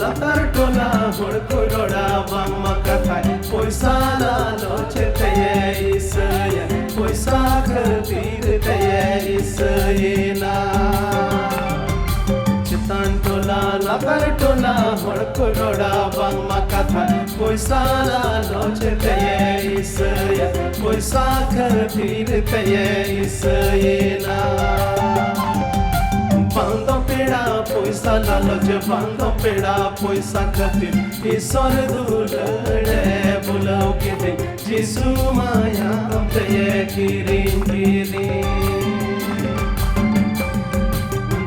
latar tola horko roda bangma katha paisa la loche te isaya paisa khatir te isayena chetan tola latar tola horko roda bangma katha paisa la loche te isaya paisa khatir te isayena बांधो पेड़ा पैसा लालच बांधो पेड़ा पैसा खातिर ईश्वर दुलड़े बुलव किदी जिसु माया ते गिरी गिरी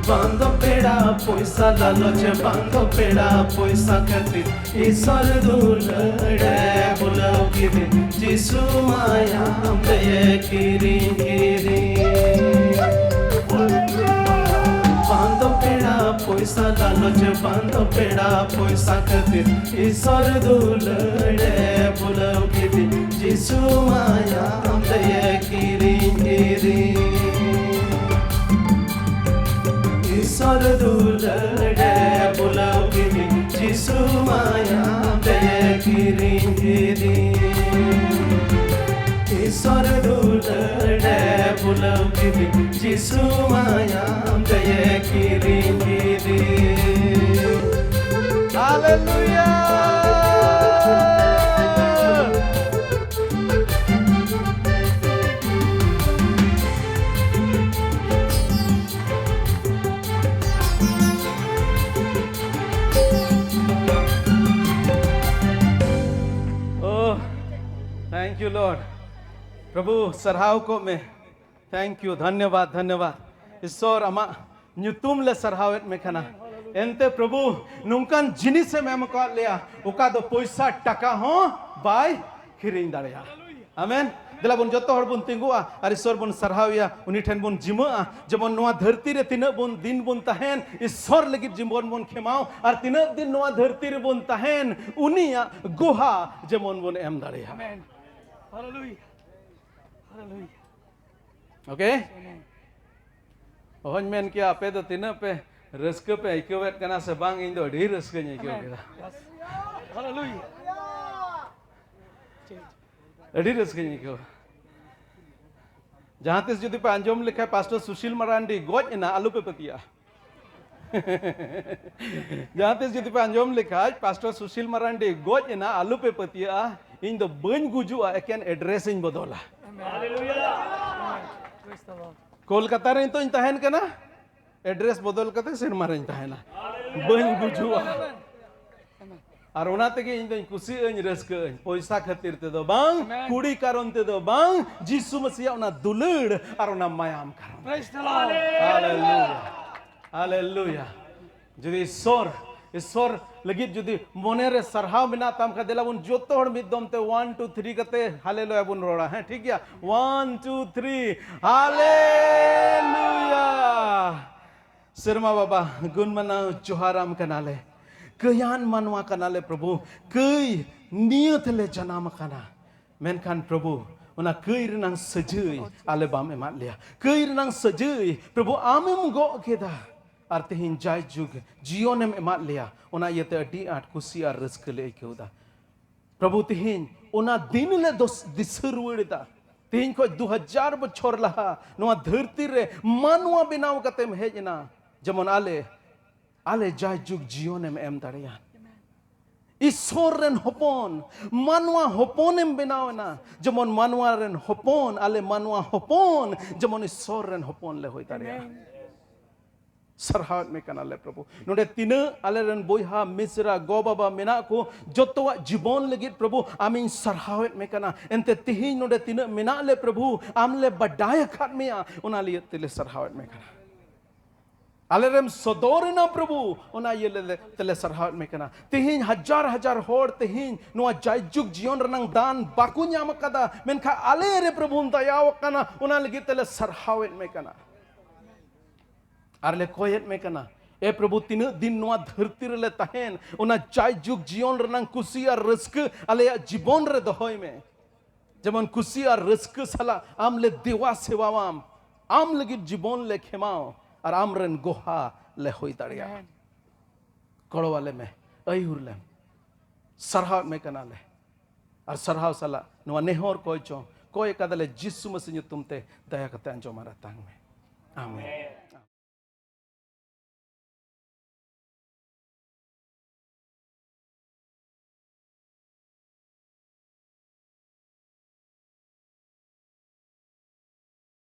बांधो पेड़ा पैसा लालच बांधो पेड़ा पैसा खातिर ईश्वर दुलड़े बुलव किदी जिसु माया ते गिरी गिरी पैसा लालच बांध पेड़ा पैसा खातिर ईश्वर दुलड़े बुलाव किदी जिसु माया दया किरी ईश्वर दुलड़े बुलाव किदी जिसु माया दया किरी ईश्वर दुलड़े बुलाव किदी जिसु माया दया किरी hallelujah oh thank you lord प्रभु सरहाव को में थैंक यू धन्यवाद धन्यवाद ईश्वर आमा ᱧᱩᱛᱩᱢ ले सरहावेत में खाना एंते प्रभु नुंकान जिनिस से मैं मका लिया उका दो पैसा टका हो बाय खिरिंग दाड़िया आमेन दिला बुन जतो हर बुन तिंगुआ और ईश्वर बुन सरहाविया उनी ठेन बुन जिमा जमन नोआ धरती रे तिना बुन दिन बुन तहेन ईश्वर लगी जिमबन बुन खेमाओ और तिना दिन नोआ धरती रे बुन तहेन उनिया गुहा जमन बुन एम दाड़िया Amen. Hallelujah. Hallelujah. ओके ओहन मेन किया पे तो तिना पे रस्क पे इकोवेट कना से बांग इन दो ढेर रस्क नहीं क्यों Amen. Yes. Hallelujah. ढेर रस्क नहीं क्यों जहाँ तक जुदी पे अंजोम लिखा है पास्टर सुशील मरांडी गोज इना आलू पे पतिया जहाँ तक जुदी पे अंजोम लिखा है पास्टर सुशील मरांडी गोज इना आलू पे पतिया इन दो बन गुजुआ एकेन एड्रेस इन बदोला Hallelujah. Praise the Lord. Kolkata रे तो इन तहन के ना एड्रेस बदल कते सिर मारे इन तहना बन गुजुआ और ओना तके इन दो कुसी अन रस्क पैसा खातिर ते दो बांग कुड़ी कारण ते दो बांग यीशु मसीह ओना दुलड़ और ओना मायाम कारण Praise the Lord. Hallelujah hallelujah जुदी ईश्वर लगी जुदी मोने रे सरहाव बिना ताम का दिला बुन जोतो हड़ मिद दम ते 1 2 3 कते हालेलुया बुन रोड़ा है ठीक है 1 2 3 हालेलुया शर्मा बाबा गुण मना जोहाराम कनाले कयान मनवा कनाले प्रभु कई नियत ले जनाम कना मेनखान प्रभु उना कई रनang सजई आले बाम एमात लिया कई रनang सजई प्रभु आमेम गो केदा और तेहिन जाय जुग जीवन में एमात लिया उना येते अडी आट कुसी और रस्क ले केउदा प्रभु तेहिन उना दिन ले दिसर रुड़दा तेहिन को 2000 बछर लहा नोआ धरती रे मानवा बिनाव कतेम हेजना जमन आले जाय जुग जीवन में एम दाड़िया ईश्वर रेन होपन मानवा होपनेम बनावना जमन मानवा रेन होपन आले मानवा होपन जमन ईश्वर रेन होपन ले होई दाड़िया सरहावत में कनाले प्रभु नोडे तिना आले रेन बोयहा मिसरा गो बाबा मेना को जोतोवा जीवन लगित प्रभु आमिन सरहावत में कना एंते तिही नोडे तिना मेना ले प्रभु आमले बडाय खात मिया उना लिए तिले सरहावत में कना आलेरम सदोरना प्रभु उना ये ले तले सरहावत में कना तिहिन हजार होड़ तिहिन नोआ जायजुग जीवन रनang दान बाकु न्याम कदा मेनखा आले रे प्रभु दयाव कना उना लगी तले सरहावत में कना आरले कोयत में कना ए प्रभु तीन दिन नोआ धरती रे तहेन उना जायजुग जीवन रनang कुसी और रस्क आले जीवन रे दहोय में जमन कुसी और रस्क सला आम ले देवा सेवावाम आम लगी जीवन ले खेमाओ और आमरन गोहा ले होई दाड़िया कड़ो वाले में अयुरले सरहाव में कनाले और सरहाव सला नवा नेहोर कोई चो कोई कदले जिसु मसीह तुमते दया कते अंजो मारा तांग में आमीन